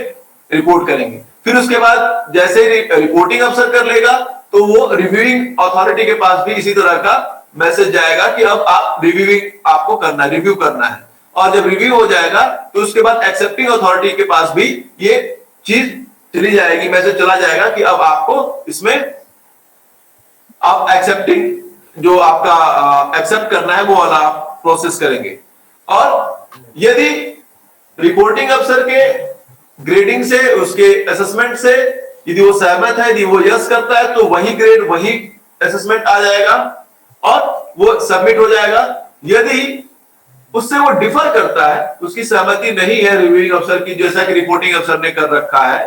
रिपोर्ट करेंगे। फिर उसके बाद जैसे रिपोर्टिंग अफसर कर लेगा तो वो रिव्यूइंग अथॉरिटी के पास भी इसी तरह का मैसेज जाएगा कि अब आप रिव्यूइंग आपको करना है, रिव्यू करना है। और जब रिव्यू हो जाएगा तो उसके बाद एक्सेप्टिंग अथॉरिटी के पास भी ये चीज चली जाएगी, मैसेज चला जाएगा कि अब आपको इसमें आप एक्सेप्टिंग जो आपका एक्सेप्ट करना है वो वाला आप प्रोसेस करेंगे। और यदि रिपोर्टिंग अफसर के ग्रेडिंग से, उसके असेसमेंट से यदि वो सहमत है, यदि वो यस करता है तो वही ग्रेड वही असेसमेंट आ जाएगा और वो सबमिट हो जाएगा। यदि उससे वो डिफर करता है, उसकी सहमति नहीं है रिव्यूइंग अफसर की, जैसा कि रिपोर्टिंग अफसर ने कर रखा है,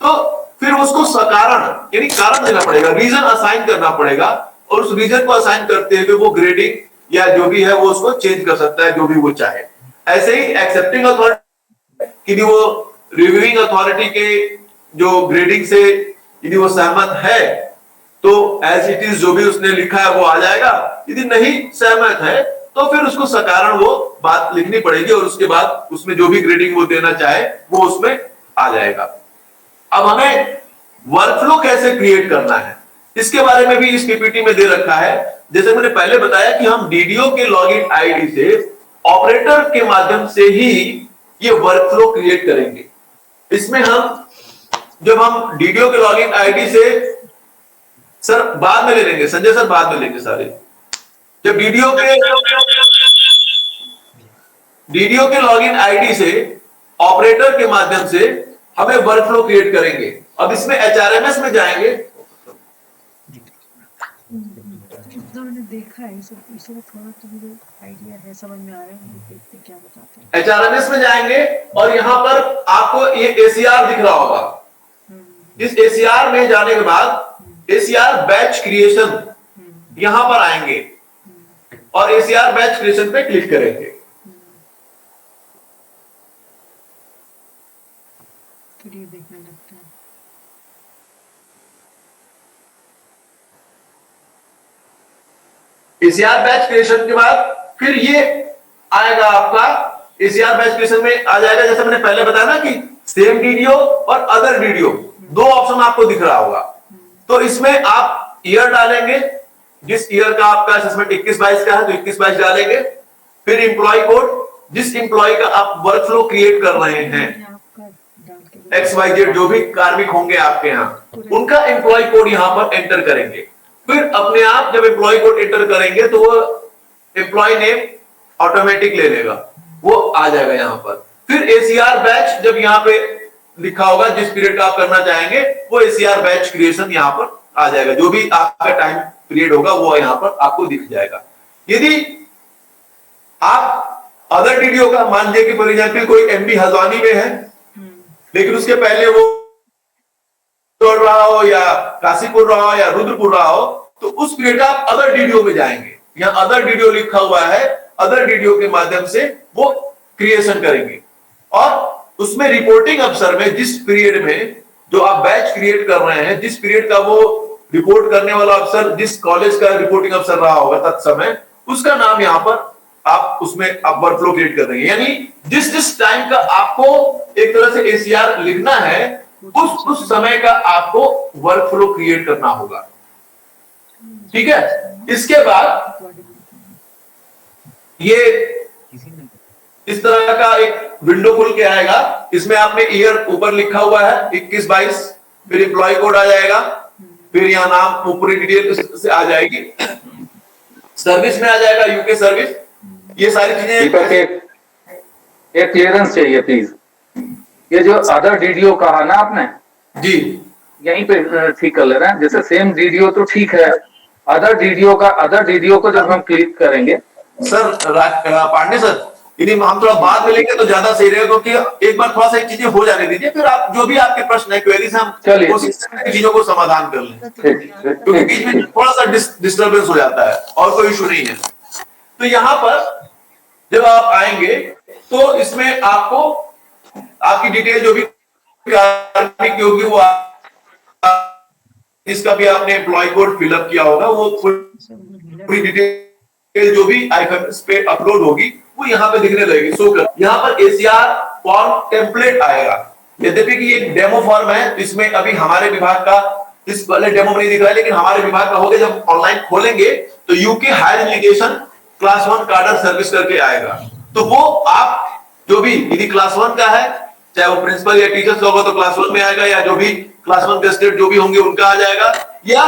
तो फिर उसको सकारण यानी कारण देना पड़ेगा, रीजन असाइन करना पड़ेगा। और उस रीजन को असाइन करते हुए वो ग्रेडिंग या जो भी है वो उसको चेंज कर सकता है, जो भी वो चाहे। ऐसे ही एक्सेप्टिंग अथॉरिटी यदि वो रिव्यूइंग अथॉरिटी के जो ग्रेडिंग से यदि वो सहमत है तो एज इट इज जो भी उसने लिखा है वो आ जाएगा। यदि नहीं सहमत है तो फिर उसको सकारण वो बात लिखनी पड़ेगी और उसके बाद उसमें जो भी ग्रेडिंग वो देना चाहे वो उसमें आ जाएगा। अब हमें वर्कफ्लो कैसे क्रिएट करना है इसके बारे में भी इस पीपीटी में दे रखा है। जैसे मैंने पहले बताया कि हम डीडीओ के लॉगिन आईडी से ऑपरेटर के माध्यम से ही ये वर्कफ्लो क्रिएट करेंगे। इसमें हम जब हम डीडीओ के लॉगिन आईडी से, सर बाद में ले लेंगे, संजय सर बाद में लेंगे सारे। जब डीडीओ के लॉगिन आईडी से ऑपरेटर के माध्यम से हमें वर्कफ्लो क्रिएट करेंगे। अब इसमें एचआरएमएस में जाएंगे, मैंने देखा है इसलिए थोड़ा तो मुझे आइडिया है, समझ में आ रहा है, देखते क्या बताते हैं। एचआरएमएस में जाएंगे और यहां पर आपको ये एसीआर दिख रहा होगा। इस एसीआर में जाने के बाद एसीआर बैच क्रिएशन यहां पर आएंगे और एसीआर बैच क्रिएशन पे क्लिक करेंगे। फिर ये देखने लगता है। एसीआर बैच क्रिएशन के बाद फिर ये आएगा आपका, एसीआर बैच क्रिएशन में आ जाएगा जैसे मैंने पहले बताया ना कि सेम डीडीओ और अदर डीडीओ दो ऑप्शन आपको दिख रहा होगा। तो इसमें आप ईयर डालेंगे, जिस ईयर का आपका असेसमेंट 21-22 का है तो 21-22 डालेंगे। फिर एम्प्लॉय कोड, जिस एम्प्लॉय का आप वर्कफ्लो क्रिएट कर रहे हैं, XYZ जो भी कार्मिक होंगे आपके यहाँ, उनका एम्प्लॉय कोड यहां पर एंटर करेंगे। फिर अपने आप जब एम्प्लॉय कोड एंटर करेंगे तो वो एम्प्लॉय नेम ऑटोमेटिक ले लेगा, वो आ जाएगा यहां पर। फिर एसीआर बैच जब यहाँ पे लिखा होगा जिस पीरियड का आप करना चाहेंगे वो एसीआर बैच क्रिएशन यहाँ पर आ जाएगा। जो भी आपका टाइम पीरियड होगा वो यहाँ पर आपको दिख जाएगा। यदि आप अदर डीडीओ का मान लीजिए कि फॉर एग्जाम्पल कोई एमडी हल्द्वानी में है लेकिन उसके पहले वो तोड़ रहा हो या काशीपुर रहा हो या रुद्रपुर रहा हो, तो उस पीरियड का आप अदर डीडीओ में जाएंगे। यहाँ अदर डीडीओ लिखा हुआ है, अदर डीडीओ के माध्यम से वो क्रिएशन करेंगे और उसमें रिपोर्टिंग अफसर में जिस पीरियड में जो आप बैच क्रिएट कर रहे हैं, जिस पीरियड का वो रिपोर्ट करने वाला अफसर, जिस कॉलेज का रिपोर्टिंग अफसर रहा होगा तत्समय, उसका नाम यहाँ पर आप उसमें आप वर्कफ्लो क्रिएट कर देंगे। यानी जिस जिस टाइम का आपको एक तरह से एसीआर लिखना है उस समय का आपको वर्कफ्लो क्रिएट करना होगा। ठीक है, इसके बाद ये इस तरह का एक विंडो खुल के आएगा। इसमें आपने ईयर ऊपर लिखा हुआ है 21-22, फिर एम्प्लॉय कोड आ जाएगा, फिर यहाँ नाम ऊपरी डिटेल से आ जाएगी, सर्विस में आ जाएगा यूके सर्विस, ये सारी चीजें। एक क्लियरेंस चाहिए प्लीज, ये जो अदर डीडीओ कहा ना आपने जी, यहीं पे ठीक कर ले रहे हैं। जैसे सेम डीडीओ तो ठीक है, अदर डीडीओ को जब हम क्लिक करेंगे सर पांडे सर, यदि हम थोड़ा बाद में लेंगे तो ज्यादा सही रहेगा, क्योंकि एक बार थोड़ा सा चीजें हो जाने दीजिए, फिर आप जो भी आपके प्रश्न है क्वेरीज हम कोशिश करेंगे चीजों को समाधान कर लें, क्योंकि बीच में थोड़ा सा डिस्टर्बेंस हो जाता है और कोई इशू नहीं है। तो यहाँ पर जब आप आएंगे तो इसमें आपको आपकी डिटेल जो भी कार्मिक होगी वो इसका भी आपने एम्प्लॉय कोड फिलअप किया होगा, वो पूरी डिटेल जो भी आईएफएमएस पे अपलोड होगी वो यहाँ पे दिखने लगेगी। सो कर यहाँ पर एसीआर फॉर्म टेम्पलेट आएगा। यद्यपि कि ये डेमो फॉर्म है, तो इसमें अभी हमारे विभाग का इस वाले डेमो में नहीं दिख रहा है, लेकिन हमारे विभाग का होगा जब ऑनलाइन खोलेंगे तो यूके हायर एजुकेशन क्लास 1 कार्डर सर्विस करके आएगा। तो वो आप जो भी यदि क्लास 1 का है, चाहे वो प्रिंसिपल या टीचर्स होगा तो क्लास 1 में आएगा, या जो भी क्लास 1 गेस्टेड जो भी होंगे उनका आ जाएगा, या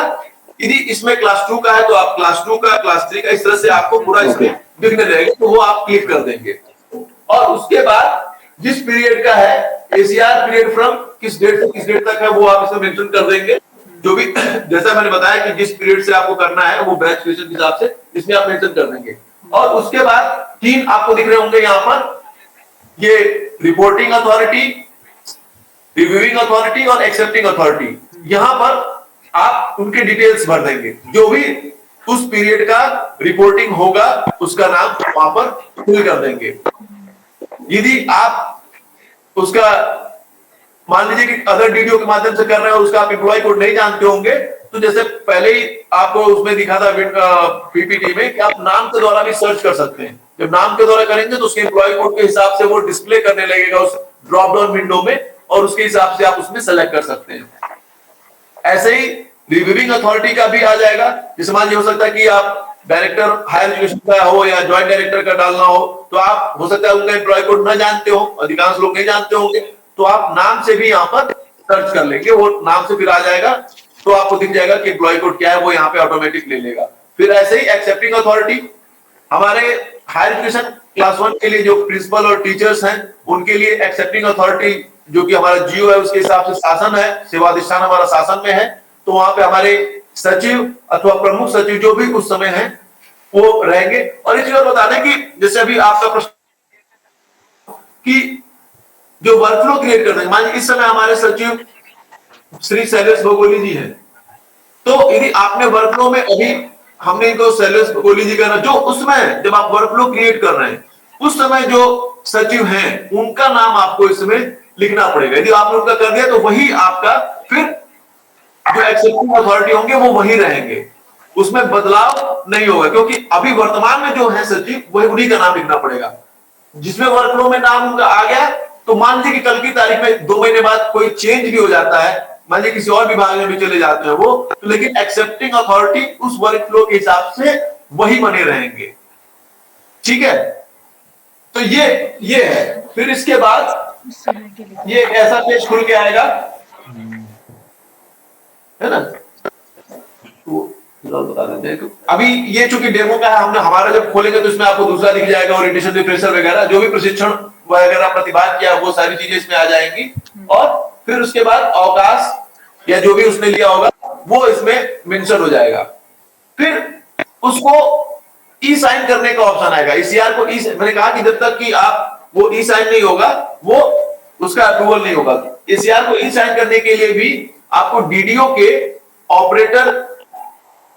यदि इसमें क्लास 2 का है तो आप क्लास 2 का, क्लास 3 का, इस तरह से आपको पूरा इसमें दिखने रहेगा, तो वो आप क्लिक कर देंगे। और उसके बाद जिस पीरियड का है एसीआर पीरियड फ्रॉम किस डेट से किस डेट तक है वो आप इसमें मेंशन कर देंगे। जो भी जैसा मैंने बताया कि जिस पीरियड से आपको करना है वो बैच क्वेश्चन के हिसाब से इसमें आप मेंशन कर देंगे। और उसके बाद 3 आपको दिख रहे होंगे यहाँ पर, ये रिपोर्टिंग अथॉरिटी, रिव्यूइंग अथॉरिटी और एक्सेप्टिंग अथॉरिटी। यहाँ पर आप उनके डिटेल्स भर देंगे, जो भी उस पीरियड का रिपोर्टिंग होगा उसका नाम वहां पर फिल कर देंगे। यदि आप उसका मान लीजिए कि अदर डीडीओ के माध्यम से कर रहे हैं और उसका आप एम्प्लॉय कोड नहीं जानते होंगे, तो जैसे पहले ही आपको उसमें दिखा था पीपीटी में कि आप नाम के द्वारा भी सर्च कर सकते हैं। जब नाम के द्वारा करेंगे तो उसके एम्प्लॉय कोड के हिसाब से वो डिस्प्ले करने लगेगा उस ड्रॉप डाउन विंडो में, और उसके हिसाब से आप उसमें सेलेक्ट कर सकते हैं। ऐसे ही रिव्यूइंग अथॉरिटी का भी आ जाएगा। जैसे मान लीजिए हो सकता है कि आप डायरेक्टर हायर एजुकेशन का हो या ज्वाइंट डायरेक्टर का डालना हो, तो आप हो सकता है उनका एम्प्लॉय कोड न जानते हो, अधिकांश लोग नहीं जानते होंगे, तो आप नाम से भी यहाँ पर सर्च कर लेंगे, वो नाम से फिर आ जाएगा, तो आपको दिख जाएगा कि एम्प्लॉय कोड क्या है, वो यहाँ पे ऑटोमेटिक ले लेगा। फिर ऐसे ही एक्सेप्टिंग अथॉरिटी, हमारे हायर एजुकेशन क्लास 1 के लिए जो प्रिंसिपल और टीचर्स हैं उनके लिए एक्सेप्टिंग अथॉरिटी जो कि हमारा जियो है उसके हिसाब से शासन है, सेवा अधिष्ठान हमारा शासन में है, तो वहां पे हमारे सचिव अथवा प्रमुख सचिव जो भी उस समय है वो रहेंगे। और इस चीज और बता दें कि जैसे अभी आपका प्रश्न कि जो वर्कफ्लो क्रिएट कर देंगे, मान लीजिए इस समय हमारे सचिव श्री शैलेश भगोली जी हैं, तो यदि आपने वर्कफ्लो में अभी हमने इनको शैलेश भगोली जी करना, जो उसमें जब आप वर्कफ्लो क्रिएट कर रहे हैं उस समय जो सचिव हैं उनका नाम आपको इसमें लिखना पड़ेगा। यदि आपने उनका कर दिया तो वही आपका फिर जो एक्सेप्टिंग अथॉरिटी होंगे वो वही रहेंगे, उसमें बदलाव नहीं होगा, क्योंकि अभी वर्तमान में जो है सचिव वही उन्हीं का नाम लिखना पड़ेगा। जिसमें वर्कफ्लो में नाम उनका आ गया तो मान लीजिए कि कल की तारीख में 2 महीने बाद कोई चेंज भी हो जाता है, मान लीजिए किसी और विभाग में भी चले जाते हैं वो, तो लेकिन एक्सेप्टिंग अथॉरिटी उस वर्कफ्लो के हिसाब से वही बने रहेंगे। ठीक है, तो ये है। फिर इसके बाद ये ऐसा पेज खुल के आएगा, है ना, तो बता देते हैं। अभी ये चूंकि डेमो का है, हमने हमारा जब खोलेंगे तो इसमें आपको दूसरा दिख जाएगा, ओरिएंटेशन रिफ्रेशर वगैरह जो भी प्रशिक्षण वगैरह प्रतिभाग किया वो सारी चीजें इसमें आ जाएंगी। और फिर उसके बाद अवकाश या जो भी उसने लिया होगा वो इसमें मेंशन हो जाएगा। फिर उसको ई साइन करने का ऑप्शन आएगा। ईसीआर को मैंने कहा कि जब तक कि आप वो ई साइन नहीं होगा वो उसका अप्रूवल नहीं होगा। ईसीआर को ई साइन करने के लिए भी आपको डीडीओ के ऑपरेटर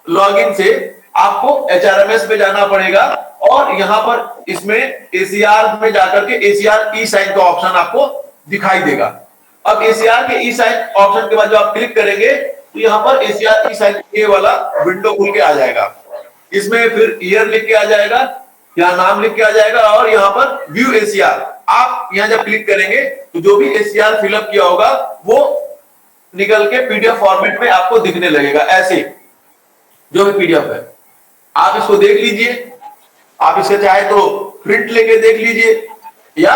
लॉगिन से आपको एचआरएमएस पे जाना पड़ेगा, और यहां पर इसमें एसीआर में जाकर के एसीआर ई साइन का ऑप्शन आपको दिखाई देगा। अब एसीआर के ई साइन ऑप्शन के बाद जब आप क्लिक करेंगे तो यहां पर एसीआर ई साइन ये वाला विंडो खुल के आ जाएगा। इसमें फिर ईयर लिख के आ जाएगा, यहाँ नाम लिख के आ जाएगा, और यहाँ पर व्यू एसीआर आप यहां जब क्लिक करेंगे तो जो भी एसीआर फिलअप किया होगा वो निकल के पीडीएफ फॉर्मेट में आपको दिखने लगेगा। ऐसे जो भी पीडीएफ है आप इसको देख लीजिए, आप इसके चाहे तो प्रिंट लेके देख लीजिए या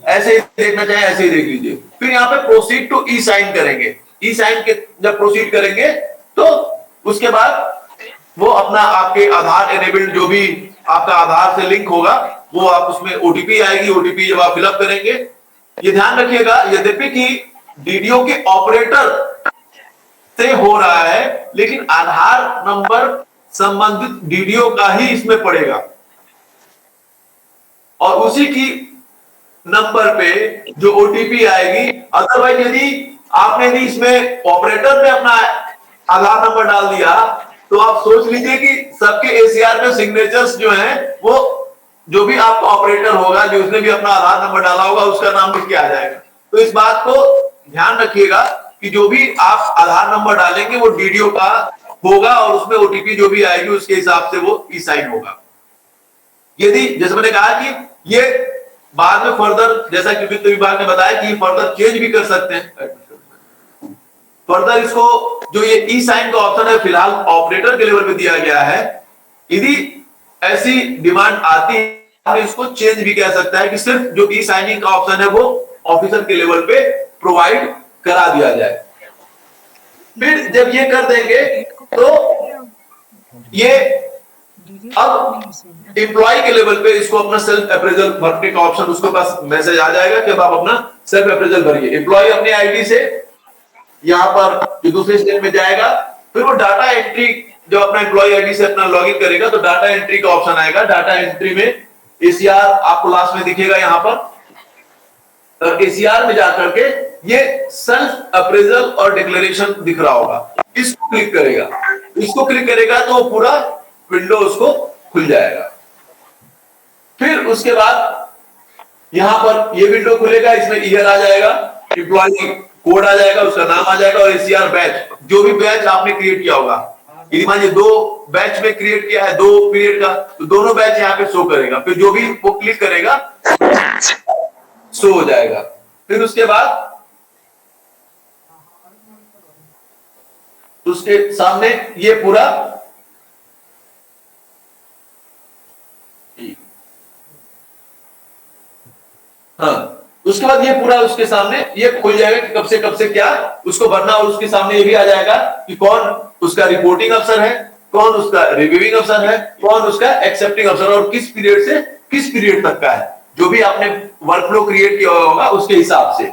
ऐसे ही देखना चाहे ऐसे ही देख लीजिए। फिर यहाँ पे प्रोसीड टू ई साइन करेंगे। ई साइन के जब प्रोसीड करेंगे तो उसके बाद वो अपना आपके आधार एनेबल्ड जो भी आपका आधार से लिंक होगा वो आप उसमें ओटीपी आएगी, ओटीपी जब आप फिलअप करेंगे। ये ध्यान रखिएगा यद्यपि कि डीडीओ के ऑपरेटर से हो रहा है, लेकिन आधार नंबर संबंधित डीडीओ का ही इसमें पड़ेगा, और उसी की नंबर पे जो ओटीपी आएगी। अदरवाइज यदि आपने भी इसमें ऑपरेटर पे अपना आधार नंबर डाल दिया तो आप सोच लीजिए कि सबके एसीआर में सिग्नेचर्स जो हैं वो जो भी आपका ऑपरेटर होगा जो उसने भी अपना आधार नंबर डाला होगा उसका नाम लिख के आ जाएगा। तो इस बात को ध्यान रखिएगा कि जो भी आप आधार नंबर डालेंगे वो डीडीओ का होगा, और उसमें ओटीपी जो भी आएगी उसके हिसाब से वो ई साइन होगा। यदि जैसे मैंने कहा कि ये बाद में फर्दर, जैसा कि वित्त विभाग ने बताया कि फर्दर चेंज भी कर सकते हैं। फर्दर इसको जो ये ई साइन का ऑप्शन है फिलहाल ऑपरेटर के लेवल पे दिया गया है, यदि ऐसी डिमांड आती है इसको चेंज भी कह सकता है कि सिर्फ जो ई साइनिंग का ऑप्शन है वो ऑफिसर के लेवल पे प्रोवाइड करा दिया जाए। फिर जब ये कर देंगे तो ये अब एम्प्लॉय के लेवल पे इसको अपना सेल्फ अप्रेजल भरने का ऑप्शन, उसके पास मैसेज आ जाएगा कि अब आप अपना सेल्फ अप्रेजल भरिए। एम्प्लॉय अपने आईडी से यहाँ पर जो दूसरे स्टेज में जाएगा, फिर वो डाटा एंट्री जो अपना एम्प्लॉय आईडी से अपना लॉगिन करेगा तो डाटा एंट्री का ऑप्शन आएगा। डाटा एंट्री में एसीआर आपको लास्ट में दिखेगा यहाँ पर। एसीआर में जाकर के ये सेल्फ अप्रेजल और डिक्लेरेशन दिख रहा होगा, इसको क्लिक करेगा। इसको क्लिक करेगा तो पूरा विंडो उसको खुल जाएगा। फिर उसके बाद यहां पर ये विंडो खुलेगा, इसमें ईयर आ जाएगा, एम्प्लॉय कोड आ जाएगा, उसका नाम आ जाएगा और एसीआर बैच, जो भी बैच आपने क्रिएट किया होगा। यदि मान लीजिए 2 बैच में क्रिएट किया है 2 पीरियड का, तो दोनों बैच यहाँ पे शो करेगा। फिर जो भी वो क्लिक करेगा शो हो जाएगा। फिर उसके बाद उसके सामने ये पूरा उसके बाद ये पूरा उसके सामने ये खुल जाएगा कि कब से क्या उसको भरना, और उसके सामने ये भी आ जाएगा कि कौन उसका रिपोर्टिंग अफसर है, कौन उसका रिव्यूइंग अफसर है, कौन उसका एक्सेप्टिंग अफसर, और किस पीरियड से किस पीरियड तक का है। जो भी आपने वर्कफ्लो क्रिएट किया होगा उसके हिसाब से।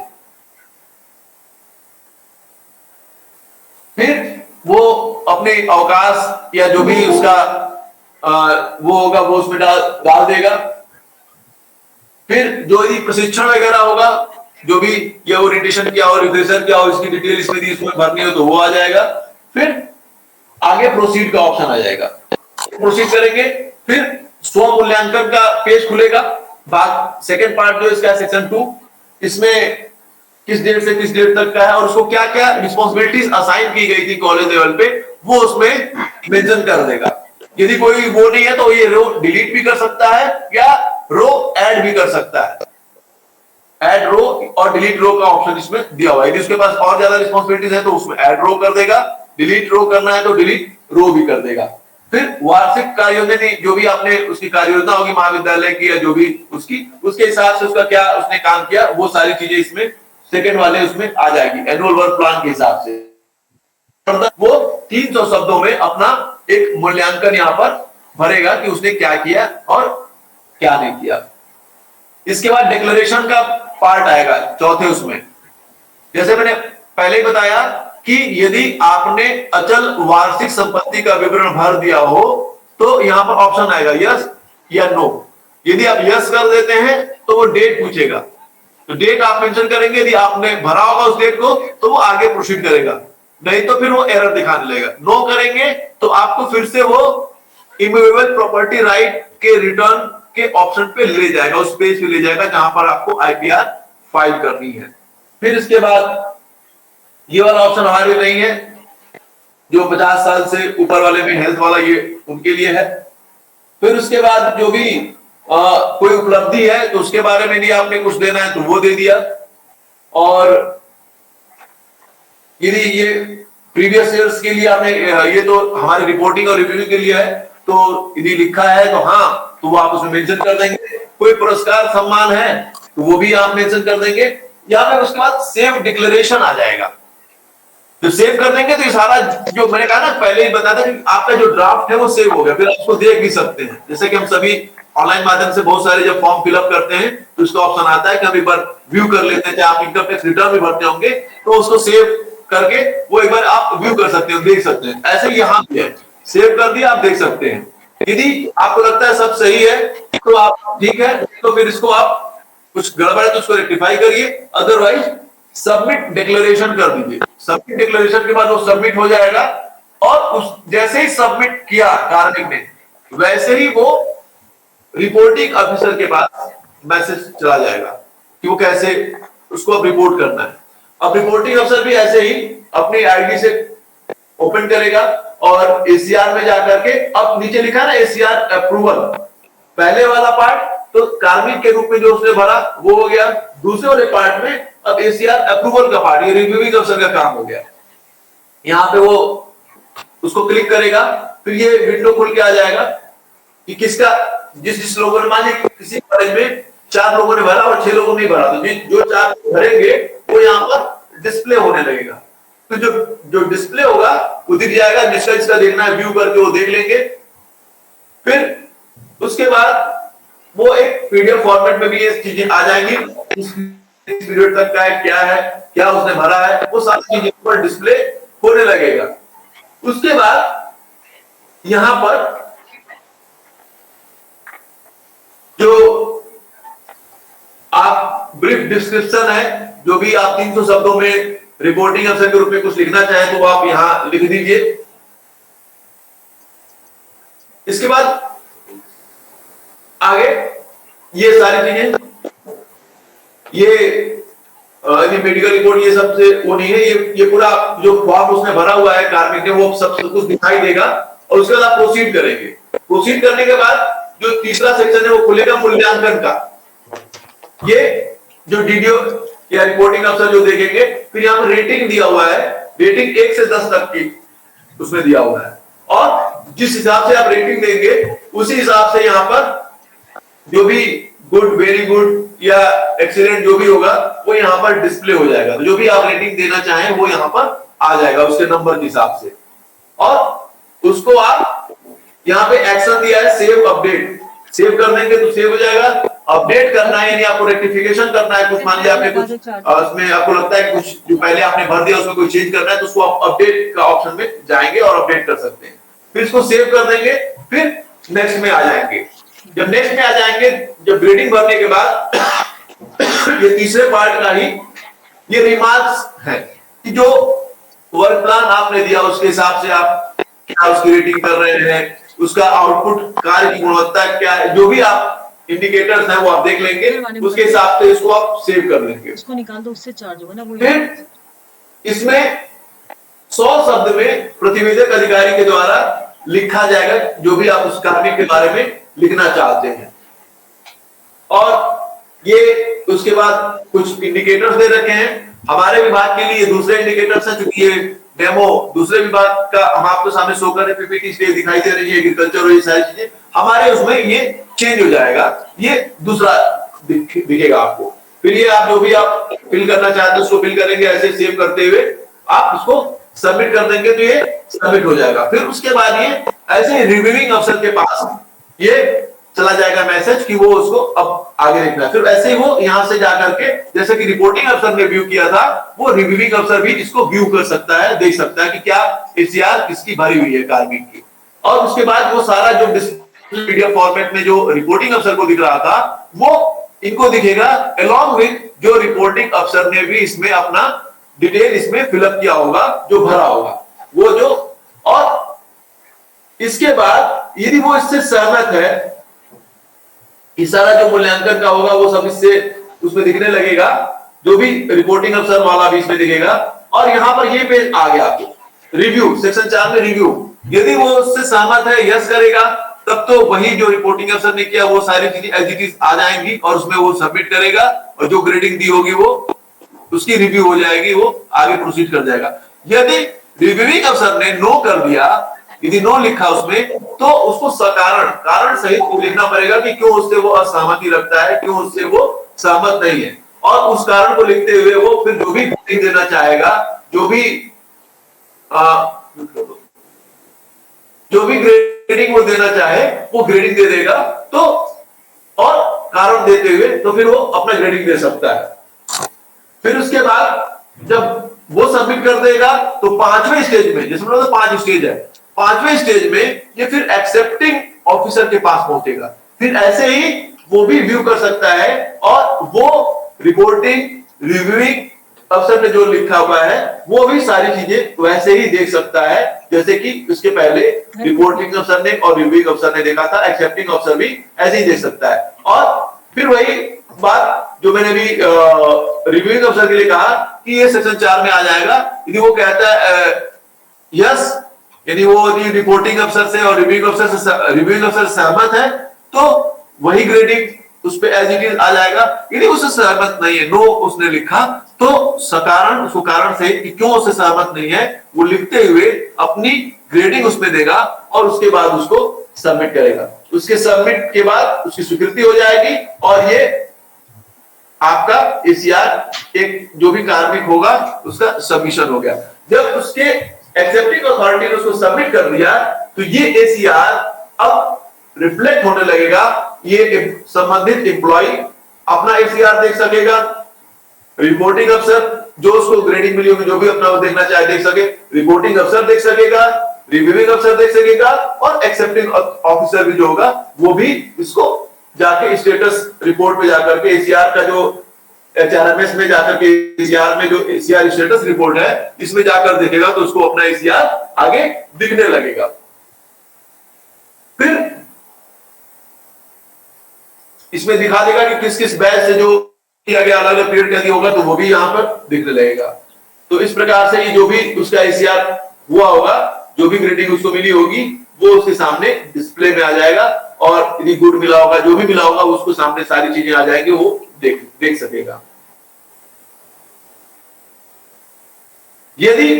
फिर वो अपने अवकाश या जो भी उसका वो होगा वो उसमें डाल देगा। फिर जो यदि प्रशिक्षण वगैरह होगा, जो भी या ओरिएंटेशन किया हो, रिफ्रेशर किया हो, इसकी डिटेल इसमें दी, इसमें भरनी हो तो वो आ जाएगा। फिर आगे प्रोसीड का ऑप्शन आ जाएगा, प्रोसीड करेंगे। फिर स्व मूल्यांकन का पेज खुलेगा। बात सेकंड पार्ट जो इसका सेक्शन 2, इसमें किस डेट से किस डेट तक का है और उसको क्या क्या रिस्पॉन्सिबिलिटीज असाइन की गई थी कॉलेज लेवल पे, वो उसमें मेंशन कर देगा। यदि कोई वो नहीं है तो ये रो डिलीट भी कर सकता है या रो ऐड भी कर सकता है। ऐड रो और डिलीट रो का ऑप्शन इसमें दिया हुआ है। यदि उसके पास और ज्यादा रिस्पॉन्सिबिलिटीज है तो उसमें ऐड रो कर देगा, डिलीट रो करना है तो डिलीट रो भी कर देगा। फिर वार्षिक कार्य योजना, जो भी आपने उसकी कार्य योजना होगी महाविद्यालय की या जो भी उसके हिसाब से उसका क्या उसने काम किया, वो सारी चीजें इसमें सेकंड वाले उसमें आ जाएगी एनुअल वर्क प्लान के हिसाब से। वो 300 शब्दों में अपना एक मूल्यांकन यहाँ पर भरेगा कि उसने क्या किया और क्या नहीं किया। इसके बाद डिक्लेरेशन का पार्ट आएगा चौथे उसमें। जैसे मैंने पहले ही बताया कि यदि आपने अचल वार्षिक संपत्ति का विवरण भर दिया हो तो यहां पर ऑप्शन आएगा यस या नो। यदि आप यस कर देते हैं तो वो डेट पूछेगा, तो डेट आप मेंशन करेंगे। यदि आपने भरा होगा उस डेट को तो वो आगे प्रोसीड करेगा, नहीं तो फिर वो एरर दिखाने लगेगा। नो करेंगे तो आपको फिर से वो इमूवेबल प्रॉपर्टी राइट के रिटर्न के ऑप्शन पे ले जाएगा, उस पेज पे ले जाएगा जहां पर आपको आईपीआर फाइल करनी है। फिर इसके बाद ये वाला ऑप्शन हमारे लिए नहीं है, जो 50 साल से ऊपर वाले में हेल्थ वाला, ये उनके लिए है। फिर उसके बाद जो भी कोई उपलब्धि है तो उसके बारे में भी आपने कुछ देना है तो वो दे दिया। और यदि ये प्रीवियस ईयर्स के लिए आपने ये तो हमारे रिपोर्टिंग और रिव्यू के लिए है, तो यदि लिखा है तो हाँ तो वो आप उसमें मेंशन कर देंगे। कोई पुरस्कार सम्मान है तो वो भी आप मेंशन कर देंगे। यहाँ पे उसके बाद सेव डिक्लेरेशन आ जाएगा। तो सेव कर देंगे तो ये सारा जो मैंने कहा ना पहले ही बताया था कि आपका जो ड्राफ्ट है वो सेव हो गया, फिर आप उसको देख भी सकते हैं। जैसे कि हम सभी ऑनलाइन माध्यम से बहुत सारे जब फॉर्म फिलअप करते हैं तो उसका ऑप्शन आता है कि हम एक बार व्यू कर लेते हैं, चाहे आप इनकम टैक्स रिटर्न भी भरते होंगे तो उसको सेव करके वो एक बार आप व्यू कर सकते हो, देख सकते हैं। ऐसे ही यहाँ भी है, सेव कर दिया आप देख सकते हैं। यदि आपको लगता है सब सही है तो आप ठीक है, तो फिर इसको आप कुछ गड़बड़ है तो उसको रेक्टिफाई करिए, अदरवाइज सबमिट डिक्लेरेशन कर दीजिए। सबमिट डिक्लेरेशन के बाद वो सबमिट हो जाएगा और उस जैसे ही सबमिट किया कार्मिक ने वैसे ही वो रिपोर्टिंग ऑफिसर के पास मैसेज चला जाएगा कि वो कैसे उसको अब रिपोर्ट करना है। अब रिपोर्टिंग अफसर भी ऐसे ही अपनी आईडी से ओपन करेगा और एसीआर में जाकर के, अब नीचे लिखा है ना एसीआर अप्रूवल, पहले वाला पार्ट तो कार्मिक के रूप में जो उसने भरा वो हो गया। दूसरे वाले पार्ट में अब एसीआर अप्रूवल का पार्ट, ये रिव्यूइंग अफसर का काम हो गया। यहाँ पे वो उसको क्लिक करेगा, फिर ये विंडो खुल के आ जाएगा कि किसका, जिस लोगों ने, मान लीजिए किसी कॉलेज में 4 लोगों ने भरा और 6 लोगों ने नहीं भरा, तो जो 4 भरेंगे वो यहाँ पर डिस्प्ले होने लगेगा। तो जो डिस्प्ले होगा वो दिख जाएगा, जिसका देखना है व्यू करके वो देख लेंगे। फिर उसके बाद वो एक पीडीएफ फॉर्मेट में भी ये चीजें आ जाएंगी, इस पीरियड तक का है, क्या उसने भरा है, वो सारी चीजें पर डिस्प्ले होने लगेगा। उसके बाद यहां पर जो आप ब्रीफ डिस्क्रिप्शन है, जो भी आप 300 शब्दों में रिपोर्टिंग अफसर के रूप में कुछ लिखना चाहें तो आप यहां लिख दीजिए। इसके बाद आगे ये सारी चीजें, ये मेडिकल रिपोर्ट, ये सबसे वो नहीं है, ये पूरा जो फॉर्म उसने भरा हुआ है कार्मिक ने, वो सब कुछ दिखाई देगा। और उसके बाद आप प्रोसीड करेंगे। प्रोसीड करने के बाद जो तीसरा सेक्शन है वो खुलेगा मूल्यांकन का। ये जो डीडीओ या रिपोर्टिंग अफसर जो देखेंगे, फिर यहाँ पर रेटिंग दिया हुआ है, रेटिंग 1 से 10 तक की उसमें दिया हुआ है। और जिस हिसाब से आप रेटिंग देंगे उसी हिसाब से यहाँ पर जो भी गुड, वेरी गुड या एक्सीलेंट जो भी होगा वो यहाँ पर डिस्प्ले हो जाएगा। तो जो भी आप रेटिंग देना चाहें वो यहाँ पर आ जाएगा उसके नंबर के हिसाब से। और उसको आप यहाँ पे एक्शन दिया है सेव अपडेट, सेव कर देंगे तो सेव हो जाएगा। अपडेट करना है यानी आपको रेक्टिफिकेशन करना है, कुछ मान लीजिए आपने कुछ उसमें आपको लगता है कुछ जो पहले आपने भर दिया उसमें कोई चेंज करना है, तो उसको आप अपडेट का ऑप्शन में जाएंगे और अपडेट कर सकते हैं। फिर इसको सेव कर देंगे, फिर नेक्स्ट में आ जाएंगे। जब नेक्स्ट में आ जाएंगे, जब ग्रेडिंग भरने के बाद ये तीसरे पार्ट का ही ये रिमार्क्स है कि जो वर्क प्लान आपने दिया उसके हिसाब से आप क्या उसकी रेटिंग कर रहे हैं, उसका आउटपुट, कार्य की गुणवत्ता क्या है, जो भी आप इंडिकेटर्स हैं वो आप देख लेंगे, उसके हिसाब से इसको आप सेव कर लेंगे। उसको निकाल दो, उससे चार्ज होगा ना वो। फिर इसमें 100 शब्द में प्रतिवेदक अधिकारी के द्वारा लिखा जाएगा जो भी आप उस कार्मिक के बारे में लिखना चाहते हैं। और ये उसके बाद कुछ इंडिकेटर्स दे रखे हैं। हमारे विभाग के लिए दूसरे इंडिकेटर्स हैं, क्योंकि ये डेमो दूसरे विभाग का हम आपको सामने शो कर रहे हैं, पीपीटी स्टेज दिखाई दे रही है, एग्रीकल्चर और ये सारी चीजें हमारे उसमें ये चेंज हो जाएगा, ये दूसरा दिखेगा आपको। फिर ये आप जो भी आप फिल करना चाहते हैं उसको फिल करेंगे, ऐसे सेव करते हुए आप उसको सबमिट कर देंगे तो ये सबमिट हो जाएगा। फिर उसके बाद ये ऐसे रिव्यूइंग अफसर के पास ये चला जाएगा मैसेज कि वो उसको अब आगे देखना है। फिर ऐसे ही वो यहां से जाकर के, जैसे कि रिपोर्टिंग अफसर ने व्यू किया था, वो रिव्यूइंग अफसर भी इसको व्यू कर सकता है, देख सकता है कि क्या एसीआर किसकी भरी हुई है कार्मिक की। और उसके बाद वो सारा जो पीडीएफ फॉर्मेट में जो रिपोर्टिंग अफसर को दिख रहा था वो इनको दिखेगा, अलोंग विद जो रिपोर्टिंग अफसर ने भी इसमें अपना डिटेल इसमें फिलअप किया होगा, जो भरा होगा वो जो। और इसके बाद यदि वो इससे सहमत है, इस सारा जो मूल्यांकन का होगा वो सब इससे उसमें दिखने लगेगा, जो भी रिपोर्टिंग अफसर वाला भी इसमें दिखेगा। और यहां पर ये पेज आ गया आपको रिव्यू, सेक्शन 4 में रिव्यू। यदि वो उससे सहमत है, यस करेगा, तब तो वही जो रिपोर्टिंग अफसर ने किया वो सारी चीजें एज इट इज आ जाएंगी और उसमें वो सबमिट करेगा, और जो ग्रेडिंग दी होगी वो उसकी रिव्यू हो जाएगी, वो आगे प्रोसीड कर जाएगा। यदि रिव्यूइंग अफसर ने नो कर दिया, यदि नो लिखा उसमें, तो उसको कारण सहित लिखना पड़ेगा कि क्यों उससे वो असहमति रखता है, क्यों उससे वो सहमत नहीं है। और उस कारण को लिखते हुए वो फिर जो भी ग्रेडिंग देना चाहेगा, जो भी ग्रेडिंग वो देना चाहे वो ग्रेडिंग दे देगा। तो और कारण देते हुए तो फिर वो अपना ग्रेडिंग दे सकता है। फिर उसके बाद जब वो सबमिट कर देगा तो 5वें स्टेज में, जैसे मतलब 5 स्टेज है, 5वें स्टेज में ये फिर एक्सेप्टिंग ऑफिसर के पास पहुंचेगा। फिर ऐसे ही वो भी व्यू कर सकता है और वो रिपोर्टिंग रिव्यूइंग अफसर ने जो लिखा हुआ है वो भी सारी चीजें वैसे ही देख सकता है जैसे कि उसके पहले रिपोर्टिंग अफसर ने और रिव्यूइंग अफसर ने देखा था। एक्सेप्टिंग अफसर भी ऐसे ही देख सकता है। और फिर वही बात जो मैंने भी रिव्यूइंग अफसर के लिए कहा कि ये सेक्शन 4 में आ जाएगा। यदि वो कहता है यस, यदि वो रिपोर्टिंग अफसर से और रिव्यूइंग अफसर सहमत है तो वही ग्रेडिंग उस पे एज इट इज आ जाएगा। यदि उससे सहमत नहीं है, नो उसने लिखा, तो सकारण उसको कारण से कि क्यों उससे सहमत नहीं है वो लिखते हुए अपनी ग्रेडिंग उसमें देगा और उसके बाद उसको सबमिट करेगा। उसके सबमिट के बाद उसकी स्वीकृति हो जाएगी और ये आपका एसीआर एक जो भी कार्मिक होगा उसका सबमिशन हो गया। जब उसके एक्सेप्टिंग अथॉरिटी ने उसको सबमिट कर दिया तो ये एसीआर अब रिफ्लेक्ट होने लगेगा। ये संबंधित एम्प्लॉय अपना एसीआर देख सकेगा, रिपोर्टिंग अफसर जो उसको ग्रेडिंग मिली होगी जो भी अपना वो देखना चाहे देख सके, रिपोर्टिंग अफसर देख सकेगा, रिव्यूइंग अफसर देख सकेगा और एक्सेप्टिंग ऑफिसर भी जो होगा वो भी इसको जाके स्टेटस रिपोर्ट पे जाकर के एसीआर का जो एचआरएमएस में जाकर के एसीआर में जो एसीआर स्टेटस रिपोर्ट है इसमें जाकर देखेगा तो उसको अपना एसीआर आगे दिखने लगेगा। फिर इसमें दिखा देगा कि किस किस बैच से जो किया गया अलग अलग पीरियड का होगा तो वो भी यहां पर दिखने लगेगा। तो इस प्रकार से ये जो भी उसका एसीआर हुआ होगा, जो भी ग्रेडिंग उसको मिली होगी वो उसके सामने डिस्प्ले में आ जाएगा और यदि गुड मिला होगा जो भी मिला होगा उसको सामने सारी चीजें आ जाएंगी, वो देख सकेगा। यदि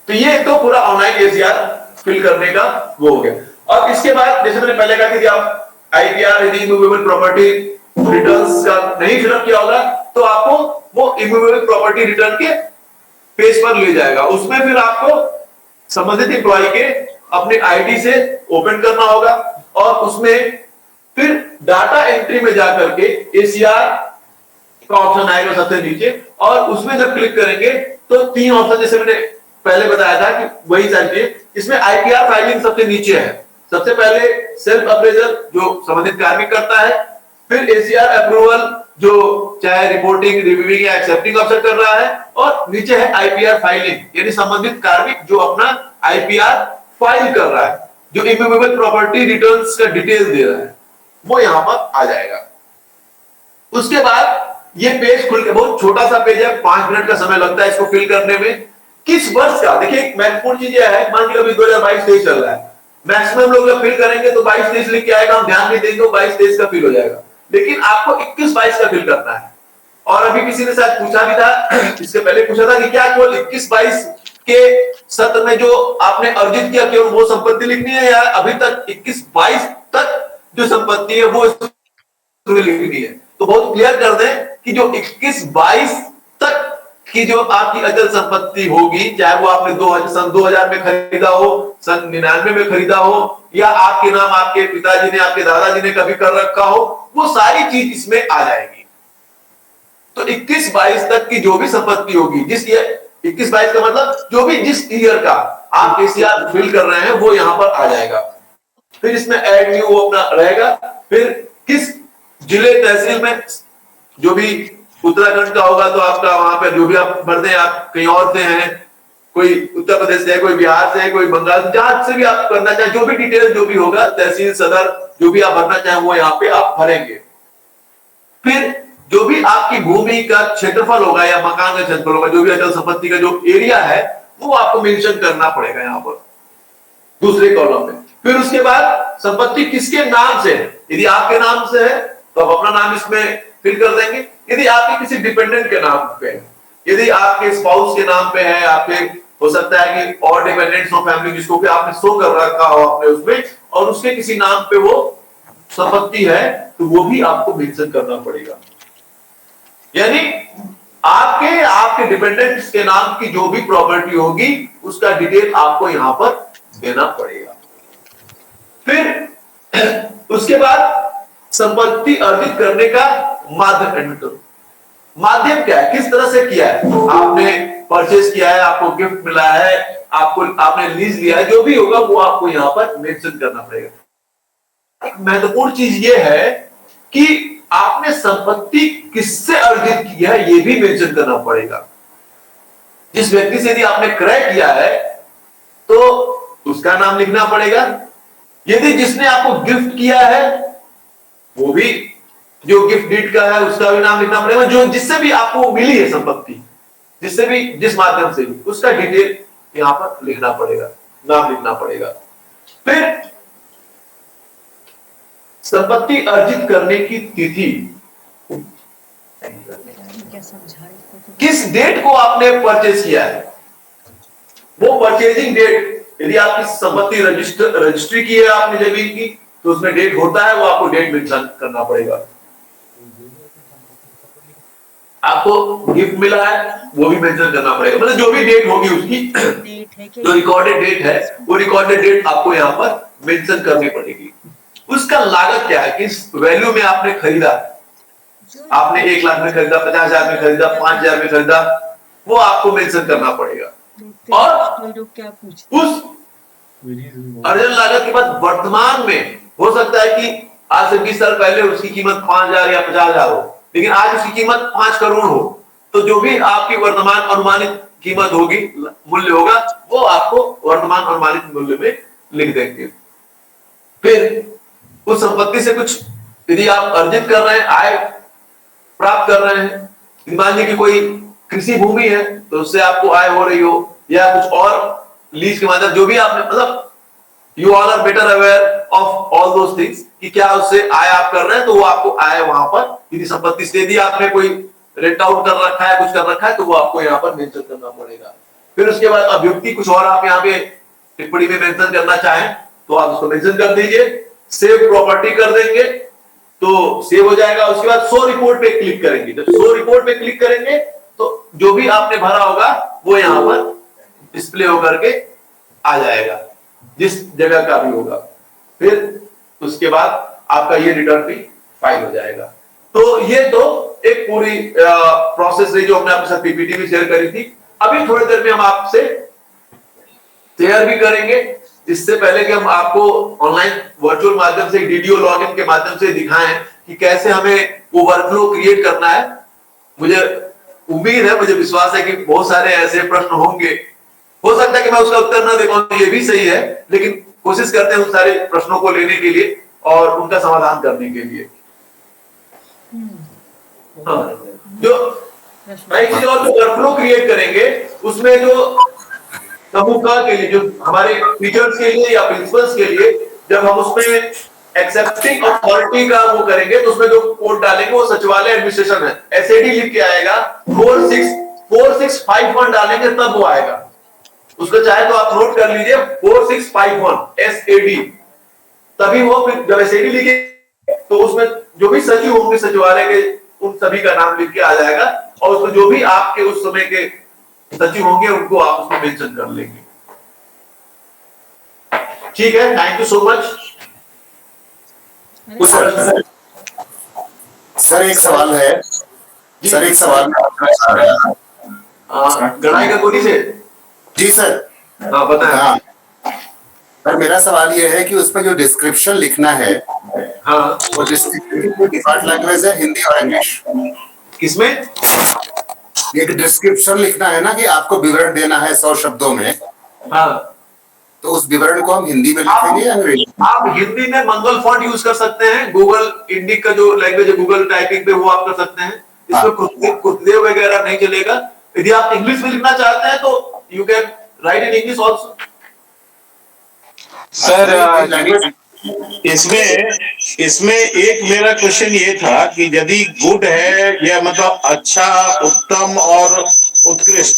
तो ये तो पूरा ऑनलाइन एसीआर फिल करने का वो हो गया। और इसके बाद जैसे मैंने पहले कहा कि आप आईपीआर यदि इमूवेबल प्रॉपर्टी रिटर्न्स का नहीं फिलअप किया होगा तो आपको वो इमूवेबल प्रॉपर्टी रिटर्न के पेज पर ले जाएगा। उसमें फिर आपको संबंधित एम्प्लॉय के अपने आईडी से ओपन करना होगा और उसमें फिर डाटा एंट्री में जाकर के एसीआर का ऑप्शन आएगा सबसे नीचे और उसमें जब क्लिक करेंगे तो 3 ऑप्शन जैसे मैंने पहले बताया था कि वही चाहिए। इसमें आईपीआर फाइलिंग सबसे नीचे है। सबसे पहले सेल्फ अप्रेजल जो संबंधित कार्मिक करता है, फिर एसीआर अप्रूवल जो चाहे रिपोर्टिंग, रिव्यूइंग या एक्सेप्टिंग अफसर कर रहा है और नीचे है आईपीआर फाइलिंग यानी संबंधित कार्मिक जो अपना आईपीआर फाइल कर रहा है, जो इमूवेबल प्रॉपर्टी रिटर्न्स का डिटेल दे रहा है वो यहां पर आ जाएगा। उसके बाद ये पेज खुल के, बहुत छोटा सा पेज है, 5 मिनट का समय लगता है इसको फिल करने में। किस वर्ष का, देखिए महत्वपूर्ण चीज यह है, मान लीजिए अभी 2022-23 चल रहा है, मैक्सिमम लोग जब फिल करेंगे तो 22-23 लिख के आएगा, हम ध्यान नहीं देंगे तो 22-23 का फिल हो जाएगा, लेकिन आपको 21-22 का फिल करना है। और अभी किसी ने शायद पूछा भी था, इससे पहले पूछा था कि क्या केवल 21-22 के सत्र में जो आपने अर्जित किया केवल वो संपत्ति लिखनी है या अभी तक 21-22 तक जो संपत्ति है वो लिखनी है? तो बहुत क्लियर कर दें कि जो 21-22 तक की जो आपकी अचल संपत्ति होगी, चाहे वो आपने सन 2000 में खरीदा हो, सन 99 में खरीदा हो या आपके नाम आपके पिताजी ने, आपके दादाजी ने कभी कर रखा हो, वो सारी चीज इसमें आ जाएगी। तो 21-22 तक की जो भी संपत्ति होगी, जिस ईयर 21-22 का मतलब जो भी जिस ईयर का आप एसीआर फिल कर रहे हैं वो यहां पर आ जाएगा। फिर इसमें ऐड न्यू वो अपना रहेगा। फिर किस जिले तहसील में, जो भी उत्तराखंड का होगा तो आपका वहां पर जो भी आप भरते हैं, आप कहीं और से हैं, कोई उत्तर प्रदेश से है, कोई बिहार से है, कोई बंगाल से, जहां से भी आप करना चाहें, जो भी डिटेल जो भी होगा तहसील सदर जो भी आप भरना चाहें वो यहाँ पे आप भरेंगे। फिर जो भी आपकी भूमि का क्षेत्रफल होगा या मकान का क्षेत्रफल होगा, जो भी अचल संपत्ति का जो एरिया है वो आपको मेंशन करना पड़ेगा यहाँ पर दूसरे कॉलम में। फिर उसके बाद संपत्ति किसके नाम से है, यदि आपके नाम से है तो आप अपना नाम इसमें फिल कर देंगे। यदि आपके किसी डिपेंडेंट के नाम पे है, यदि आपके स्पाउस के नाम पे है, आपके हो सकता है कि और डिपेंडेंट्स हो फैमिली जिसको कि आपने शो कर रखा हो आपने उसमें, और उसके किसी नाम पे वो संपत्ति है तो वो भी आपको मेंशन करना पड़ेगा। यानी आपके डिपेंडेंट्स के नाम की जो भी प्रॉपर्टी होगी उसका डिटेल आपको यहां पर देना पड़ेगा। फिर उसके बाद संपत्ति अर्जित करने का माध्यम एंटर करो। माध्यम क्या है, किस तरह से किया है, आपने परचेज किया है, आपको गिफ्ट मिला है, आपने लीज लिया है, जो भी होगा वो आपको यहां पर मेंशन करना पड़ेगा। एक महत्वपूर्ण चीज ये है कि आपने संपत्ति किससे अर्जित की है ये भी मेंशन करना पड़ेगा। जिस व्यक्ति से यदि आपने क्रय किया है तो उसका नाम लिखना पड़ेगा। यदि जिसने आपको गिफ्ट किया है वो भी, जो गिफ्ट डीड का है उसका भी नाम लिखना पड़ेगा। जो जिससे भी आपको मिली है संपत्ति, जिससे भी, जिस माध्यम से भी, उसका डिटेल यहां पर लिखना पड़ेगा, नाम लिखना पड़ेगा। फिर संपत्ति अर्जित करने की तिथि क्या समझा रहे इसको तो किस डेट को आपने परचेज किया है, वो परचेजिंग डेट, यदि आपकी संपत्ति रजिस्ट्री की है आपने जमीन की, तो उसमें डेट होता है, वो आपको डेट मेंशन करना पड़ेगा। आपको गिफ्ट मिला है, वो भी मेंशन करना पड़ेगा, मतलब जो भी डेट होगी उसकी, डेट है जो रिकॉर्डेड डेट है, वो रिकॉर्डेड डेट आपको यहाँ पर मेंशन करनी पड़ेगी। उसका लागत क्या है, किस वैल्यू में आपने खरीदा, आपने 1 लाख में खरीदा, 50,000 में खरीदा, 5,000 में खरीदा, वो आपको मेंशन करना पड़ेगा। और लोग क्या पूछते उस अर्जन लागत के बाद वर्तमान में हो सकता है कि आज से 20 साल पहले उसकी कीमत 5,000 या 50,000 हो, लेकिन आज उसकी कीमत 5 करोड़ हो, तो जो भी आपकी वर्तमान अनुमानित कीमत होगी, मूल्य होगा, वो आपको वर्तमान अनुमानित मूल्य में लिख देंगे। फिर उस संपत्ति से कुछ यदि आप अर्जित कर रहे हैं, आय प्राप्त कर रहे हैं, मान लीजिए कि कोई कृषि भूमि है तो उससे आपको आय हो रही हो, या कुछ और लीज के माध्यम, जो भी आपने, मतलब you all are better aware of all those things कि क्या उससे आय आप कर रहे हैं, तो वो आपको आय वहां पर, यदि संपत्ति से यदि आपने कोई रेंट आउट कर रखा है, कुछ कर रखा है, तो वो आपको यहाँ पर मेंशन करना पड़ेगा। फिर उसके बाद अभियुक्ति कुछ और आप यहाँ पे टिप्पणी में मेंशन करना चाहें तो आप उसको मेंशन कर दीजिए, सेव प्रॉपर्टी कर देंगे तो सेव हो जाएगा। उसके बाद शो रिपोर्ट पे क्लिक करेंगे, जब शो रिपोर्ट पे क्लिक करेंगे तो जो भी आपने भरा होगा वो यहाँ पर डिस्प्ले होकर के आ जाएगा, जिस जगह का भी होगा। फिर उसके बाद आपका ये रिटर्न भी फाइल हो जाएगा। तो ये तो एक पूरी प्रोसेस है जो हमने आपके साथ पीपीटी में शेयर करी थी। अभी थोड़ी देर में हम आपसे शेयर भी करेंगे, इससे पहले कि हम आपको ऑनलाइन वर्चुअल माध्यम से, डीडीओ लॉगिन के माध्यम से दिखाएं कि कैसे हमें वो वर्कफ्लो क्रिएट करना है। मुझे उम्मीद है, मुझे विश्वास है कि बहुत सारे ऐसे प्रश्न होंगे, हो सकता है कि मैं उसका उत्तर न दे पाऊं, ये भी सही है, लेकिन कोशिश करते हैं उन सारे प्रश्नों को लेने के लिए और उनका समाधान करने के लिए। हाँ, जो वर्कफ्लो क्रिएट करेंगे उसमें जो समूह के लिए, जो हमारे टीचर्स के लिए या प्रिंसिपल्स के लिए, जब हम उसमें एक्सेप्टिंग अथॉरिटी का वो करेंगे तो उसमें जो कोड डालेंगे वो सचिवालय एडमिनिस्ट्रेशन है, एसएडी लिख के आएगा, 4651 डालेंगे तब वो आएगा। उसको चाहे तो आप नोट कर लीजिए, 4651 एसएडी, तभी वो फिर जब एसएडी लिखे तो उसमें जो भी सचिव होंगे सचिवालय के, उन सभी का नाम लिख के आ जाएगा, और उसमें जो भी आपके उस समय के सचिव होंगे उनको आप उसमें मेंशन कर लेंगे। ठीक है, thank you so much. Sir एक सवाल है, सर एक सवाल गढ़ाई का कोनी से। जी सर। हाँ बताएं। हाँ सर, मेरा सवाल ये है कि उसमें जो डिस्क्रिप्शन लिखना है, हाँ, वो डिस्क्रिप्शन डिफॉल्ट लैंग्वेज है हिंदी और इंग्लिश। किसमें? एक डिस्क्रिप्शन लिखना है ना कि आपको विवरण देना है 100 शब्दों में, हाँ, तो उस विवरण को हम हिंदी में लिखेंगे या अंग्रेजी? आप हिंदी में मंगल फॉन्ट यूज कर सकते हैं, गूगल इंडिक का जो लैंग्वेज है गूगल टाइपिंग पे वो आप कर सकते हैं, इसमें कुर्देव वगैरह नहीं चलेगा। यदि आप इंग्लिश में लिखना चाहते हैं तो you can write in English also. Sir इसमें एक मेरा क्वेश्चन ये था कि यदि गुड है या मतलब अच्छा, उत्तम और उत्कृष्ट,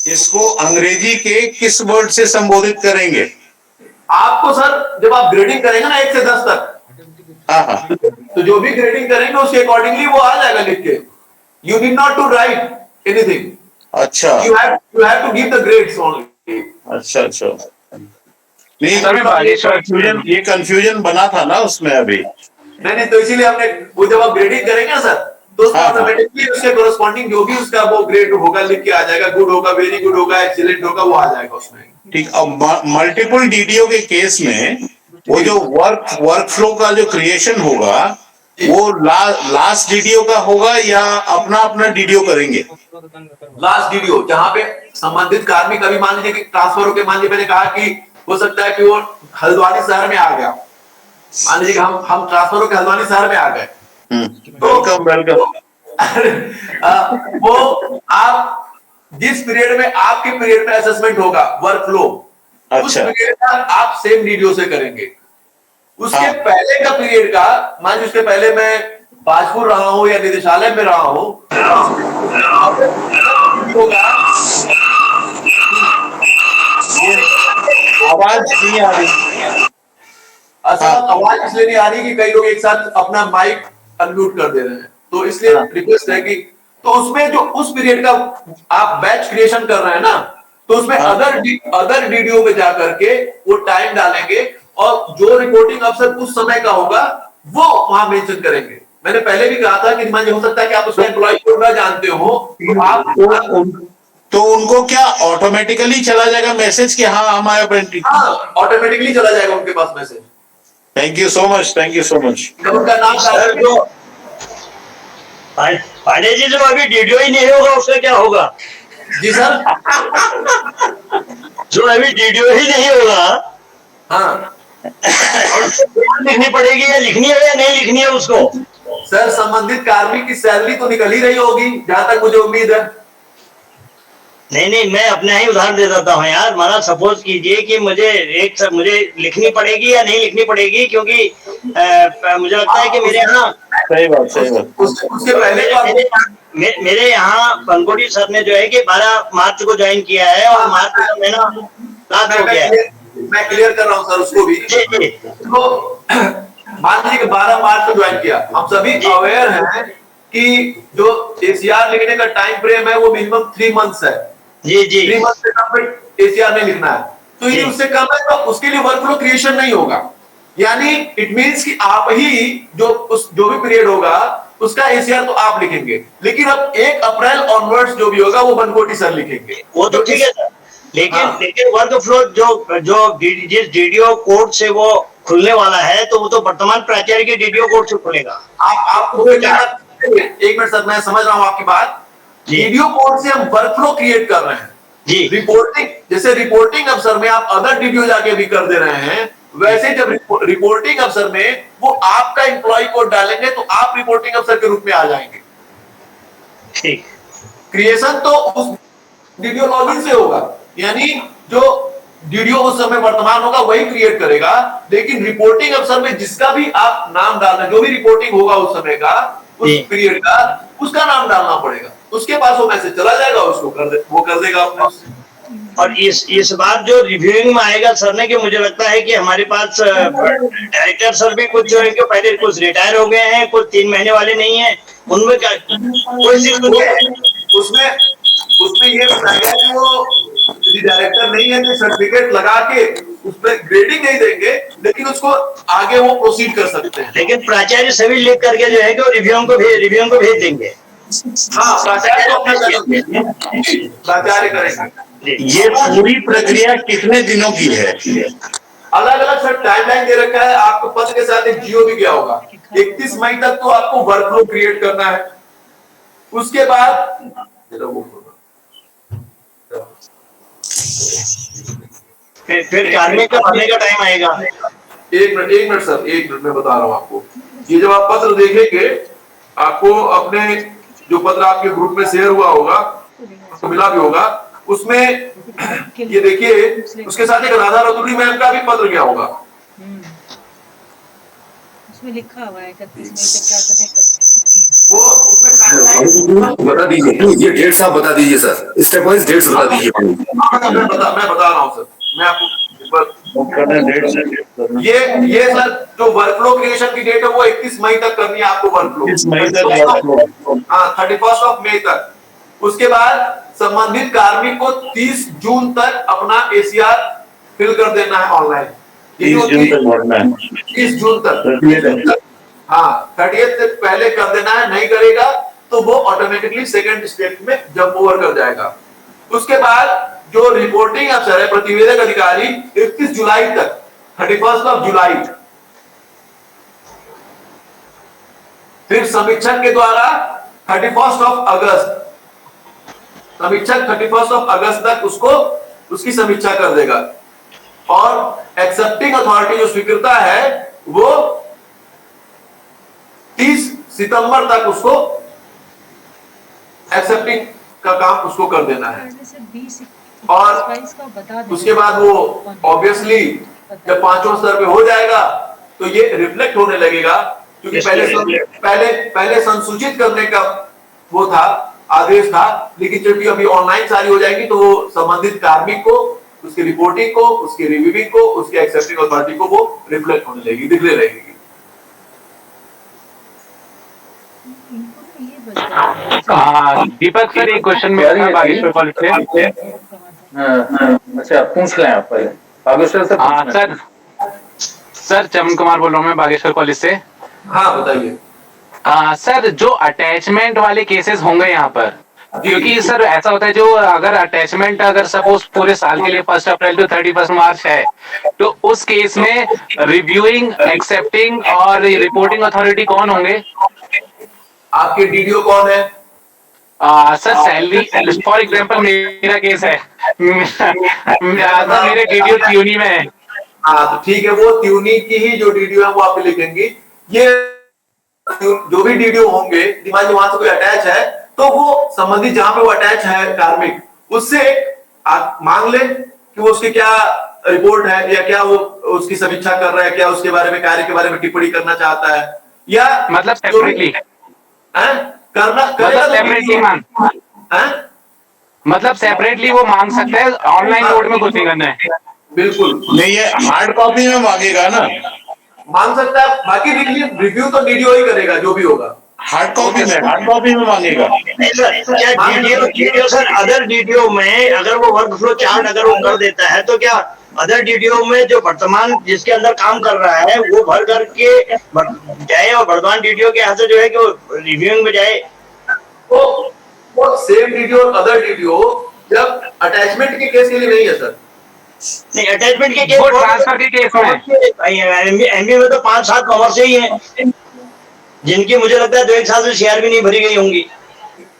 इसको अंग्रेजी के किस वर्ड से संबोधित करेंगे? आपको सर जब आप ग्रेडिंग करेंगे ना 1 से 10 तक, हाँ, तो जो भी ग्रेडिंग करेंगे उसके अकॉर्डिंगली वो आ जाएगा लिख के। You need not to write anything. अच्छा, you have to give the grades only. अच्छा नहीं, ये कंफ्यूजन बना था ना उसमें अभी। नहीं, तो इसीलिए हमने वो जब आप ग्रेडिंग करेंगे ना सर, तो ऑटोमेटिकली उसके कोरस्पॉन्डिंग जो भी उसका वो ग्रेड होगा लिख के आ जाएगा, गुड होगा, वेरी गुड होगा, एक्सीलेंट होगा, वो आ जाएगा उसमें। ठीक। अब मल्टीपल डीडीओ के केस में वो जो वर्क फ्लो का जो क्रिएशन होगा वो लास्ट डीडीओ का होगा या अपना डीडीओ करेंगे? लास्ट डीडीओ, जहां पे संबंधित कार्मिक, अभी मान लीजिए कि ट्रांसफर होकर, मान लीजिए मैंने कहा कि हो सकता है कि वो हल्द्वानी शहर में आ गया, मान लीजिए कि हम ट्रांसफर होकर हल्द्वानी शहर में आ गए, वेलकम। वो आप जिस पीरियड में आपके पीरियड में असेसमेंट होगा वर्क फ्लो, उस पीरियड में आप सेम डीडीओ से करेंगे। उसके पहले का पीरियड का, मान लीजिए उसके पहले मैं पाजपुर रहा हूं या निदेशालय में रहा हूं, होगा आवाज नहीं आ रही। असल आवाज इसलिए नहीं आ रही कि कई लोग एक साथ अपना माइक अनम्यूट कर दे रहे हैं, तो इसलिए रिक्वेस्ट है कि तो उसमें जो उस पीरियड का आप बैच क्रिएशन कर रहे हैं ना, तो उसमें अदर वीडियो में जाकर के वो टाइम डालेंगे और जो रिपोर्टिंग अफसर उस समय का होगा वो वहां मेंशन करेंगे। मैंने पहले भी कहा था कि मान लीजिए हो सकता है कि आप उसका एम्प्लॉय कोड ना जानते हो, तो आप तो उनको क्या ऑटोमेटिकली चला जाएगा मैसेज कि हाँ हमारा प्रिंटिंग? ऑटोमेटिकली चला जाएगा उनके पास message. Thank you so much, thank you so much. जब उनका नाम सर जो पांडे जी, जो अभी वीडियो ही नहीं होगा उसका क्या होगा? जी सर, जो अभी वीडियो ही नहीं होगा, हाँ लिखनी पड़ेगी या लिखनी है या नहीं लिखनी है उसको? सर, संबंधित कार्मिक की सैलरी तो निकल ही रही होगी जहां तक मुझे उम्मीद है। नहीं, मैं अपना ही उदाहरण दे देता हूँ यार। माना सपोज कीजिए कि मुझे लिखनी पड़ेगी या नहीं लिखनी पड़ेगी, क्योंकि मुझे लगता है कि मेरे यहाँ सही बात। उसके पहले मेरे यहाँ पंकोटी सर ने जो है कि 12 मार्च को ज्वाइन किया है और मार्च का महीना लास्ट हो गया है। मैं क्लियर कर रहा हूँ सर उसको भी। तो मान लीजिए कि 12 मार्च को ज्वाइन किया, हम सभी अवेयर हैं कि जो एसीआर लिखने का टाइम फ्रेम है वो मिनिमम 3 मंथ्स है। जी 3 मंथ से कम एसीआर नहीं लिखना है, तो ये उससे कम है तो उसके लिए वर्कफ्लो क्रिएशन नहीं होगा। यानी इट मींस कि आप ही जो भी पीरियड होगा उसका एसीआर तो आप लिखेंगे, लेकिन अब 1 अप्रैल ऑनवर्ड्स जो भी होगा वो बनकोटी सर लिखेंगे। वो तो ठीक है सर, लेकिन वर्क फ्लो जो जिस डीडीओ कोड से वो खुलने वाला है, तो वो तो वर्तमान प्राचार्य के डीडीओ कोड से खुलेगा। आप एक मिनट सर, मैं समझ रहा हूँ आपकी बात। डीडीओ कोड से हम वर्कफ्लो क्रिएट कर रहे हैं जी। रिपोर्टिंग, जैसे रिपोर्टिंग अफसर में आप अदर डीडीओ जाके भी कर दे रहे हैं, वैसे जब रिपोर्टिंग अफसर में वो आपका एम्प्लॉय कोड डालेंगे तो आप रिपोर्टिंग अफसर के रूप में आ जाएंगे। ठीक, क्रिएशन तो उस डीडीओ लॉगिन से होगा, यानी जो डीडीओ उस समय वर्तमान होगा वही क्रिएट करेगा, लेकिन रिपोर्टिंग अफसर में जिसका भी आप नाम डालना, जो भी रिपोर्टिंग होगा उस समय का, उस पीरियड का, उसका नाम डालना पड़ेगा। उसके पास वो मैसेज चला जाएगा, उसको वो कर देगा अपने। और इस बार जो रिव्यूइंग में आएगा सर ने, कि मुझे लगता है कि हमारे पास डायरेक्टर सर भी कुछ जो है कि पहले कुछ रिटायर हो गए हैं, कुछ 3 महीने वाले नहीं है, उनमें क्या उसमें ये बताया कि वो डायरेक्टर नहीं है तो सर्टिफिकेट लगा के उसमें ग्रेडिंग नहीं देंगे, लेकिन उसको आगे वो प्रोसीड कर सकते हैं। लेकिन प्राचार्य सभी लिख करके जो है कि रिव्यू को भेज देंगे। हाँ, प्राचार्य करेंगे। ये पूरी प्रक्रिया कितने दिनों की है? अलग अलग सर टाइमलाइन दे रखा है, आपको पत्र के साथ एक जीओ भी गया होगा। 31 मई तक तो आपको वर्कफ्लो क्रिएट करना है, उसके बाद फिर कार्मिक का भरने का टाइम आएगा। एक मिनट सर, 1 मिनट में बता रहा हूँ आपको। ये जब आप पत्र देखेंगे, आपको अपने जो पत्र आपके ग्रुप में शेयर हुआ होगा, आपको मिला भी होगा, उसमें ये देखिए उसके साथ एक राधा रतुड़ी मैम का भी पत्र गया होगा। उसमें लिखा हुआ है 31 मई तक क्या करना है। वो उसमें बता दीजिए, ये डेट्स आप बता दीजिए सर, स्टेप वाइज डेट्स बता दीजिए। मैं बता रहा हूँ सर, मैं आपको ये सर जो वर्कफ्लो क्रिएशन की डेट है वो 31 मई तक करनी है आपको वर्कफ्लो। 31 मई तक। उसके बाद संबंधित कार्मिक को 30 जून तक अपना एसीआर फिल कर देना है ऑनलाइन। 30 जून तक, हाँ 30 से पहले कर देना है, नहीं करेगा तो वो ऑटोमेटिकली सेकंड स्टेप में जंप ओवर कर जाएगा। उसके बाद जो रिपोर्टिंग अफसर है, प्रतिवेदक अधिकारी, 31 जुलाई तक, 31 जुलाई, फिर समीक्षक के द्वारा 31 अगस्त, समीक्षक 31 अगस्त तक उसकी समीक्षा कर देगा, और एक्सेप्टिंग अथॉरिटी जो स्वीकृता है वो 30 सितंबर तक उसको एक्सेप्टिंग का काम उसको कर देना है। और उसके बाद वो ऑब्वियसली जब 5वें स्तर पे हो जाएगा तो ये रिफ्लेक्ट होने लगेगा, क्योंकि पहले संसूचित करने का वो था, आदेश था, लेकिन जब अभी ऑनलाइन सारी हो जाएगी तो वो संबंधित कार्मिक को, उसकी रिपोर्टिंग को, उसकी रिव्यूइंग को, उसके एक्सेप्टिंग अथॉरिटी को वो रिफ्लेक्ट होने लगेगी, दिखने लगेगी। दीपक सर, एक क्वेश्चन मेरा था बागेश्वर कॉलेज से। अच्छा, पूछ लें आप पहले बागेश्वर से। सर सर चमन कुमार बोल रहा हूँ मैं बागेश्वर कॉलेज से। हाँ बताइए। सर जो अटैचमेंट वाले केसेस होंगे यहाँ पर, क्योंकि सर ऐसा होता है जो अगर अटैचमेंट अगर सपोज पूरे साल के लिए 1 अप्रैल टू 31 मार्च है, तो उस केस में रिव्यूइंग, एक्सेप्टिंग और रिपोर्टिंग अथॉरिटी कौन होंगे? आपके डीडीओ कौन है? सर सैलरी, फॉर एग्जाम्पल मेरा केस है, मेरे डीडीओ ट्यूनी में है। हाँ तो ठीक है, वो ट्यूनी की ही जो डीडीओ है वो आप लिखेंगे। ये जो भी डीडीओ होंगे, मान लो वहां से कोई अटैच है, तो वो संबंधित जहां पे वो अटैच है कार्मिक, उससे आप मांग ले कि वो उसकी क्या रिपोर्ट है, या क्या वो उसकी समीक्षा कर रहा है, क्या उसके बारे में, कार्य के बारे में टिप्पणी करना चाहता है, या मतलब सेपरेटली करना सेपरेटली मतलब सेपरेटली वो मांग सकता है, ऑनलाइन मोड में कुछ नहीं करना है। बिल्कुल नहीं, ये हार्ड कॉपी में मांगेगा ना, मांग सकता है, बाकी रिव्यू तो डीडीओ ही करेगा जो भी होगा। हार्ड कॉपी में मांगेगा। नहीं सर, क्या डीडीओ सर अदर डीडीओ में अगर वो वर्क फ्लो चार्ट अगर वो कर देता है, तो क्या अदर डीडीओ में जो वर्तमान जिसके अंदर काम कर रहा है वो भर करके जाए, और वर्तमान डीडीओ के यहाँ से जो है कि वो रिव्यूइंग में जाए? वो सेम डीडीओ और अदर डीडीओ जब अटैचमेंट के केस के लिए नहीं है सर। नहीं, अटैचमेंट के केस, वो ट्रांसफर के केस में एमबी में तो 5-7 कॉमर्स से ही हैं, जिनकी मुझे लगता है 2-1 साल से सीआर भी नहीं भरी गई होंगी।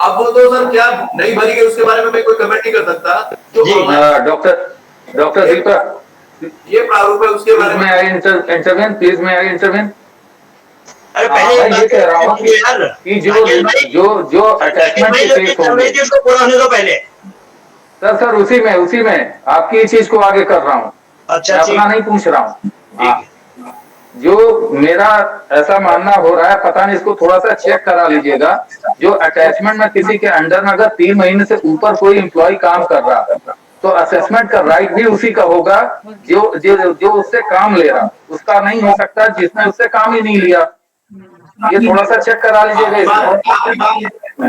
अब वो तो सर क्या नहीं भरी गई उसके बारे में मैं कोई कमेंट नहीं कर सकता। जो डॉक्टर दीपक, ये प्रारूप है उसके बारे में प्लीज मैं आई इंटरवेन। अरे पहले ये कह रहा हूँ कि जो अटैचमेंट के केस होंगे, उसको पूरा होने दो पहले। सर उसी में आपकी चीज को आगे कर रहा हूँ, अच्छा, मैं अपना नहीं पूछ रहा हूँ। जो मेरा ऐसा मानना हो रहा है, पता नहीं, इसको थोड़ा सा चेक करा लीजिएगा। जो अटैचमेंट में किसी के अंडर में अगर 3 महीने से ऊपर कोई एम्प्लॉय काम कर रहा है, तो असेसमेंट का राइट भी उसी का होगा जो उससे काम ले रहा, उसका नहीं हो सकता जिसने उससे काम ही नहीं लिया। ये थोड़ा सा चेक करा लीजिएगा।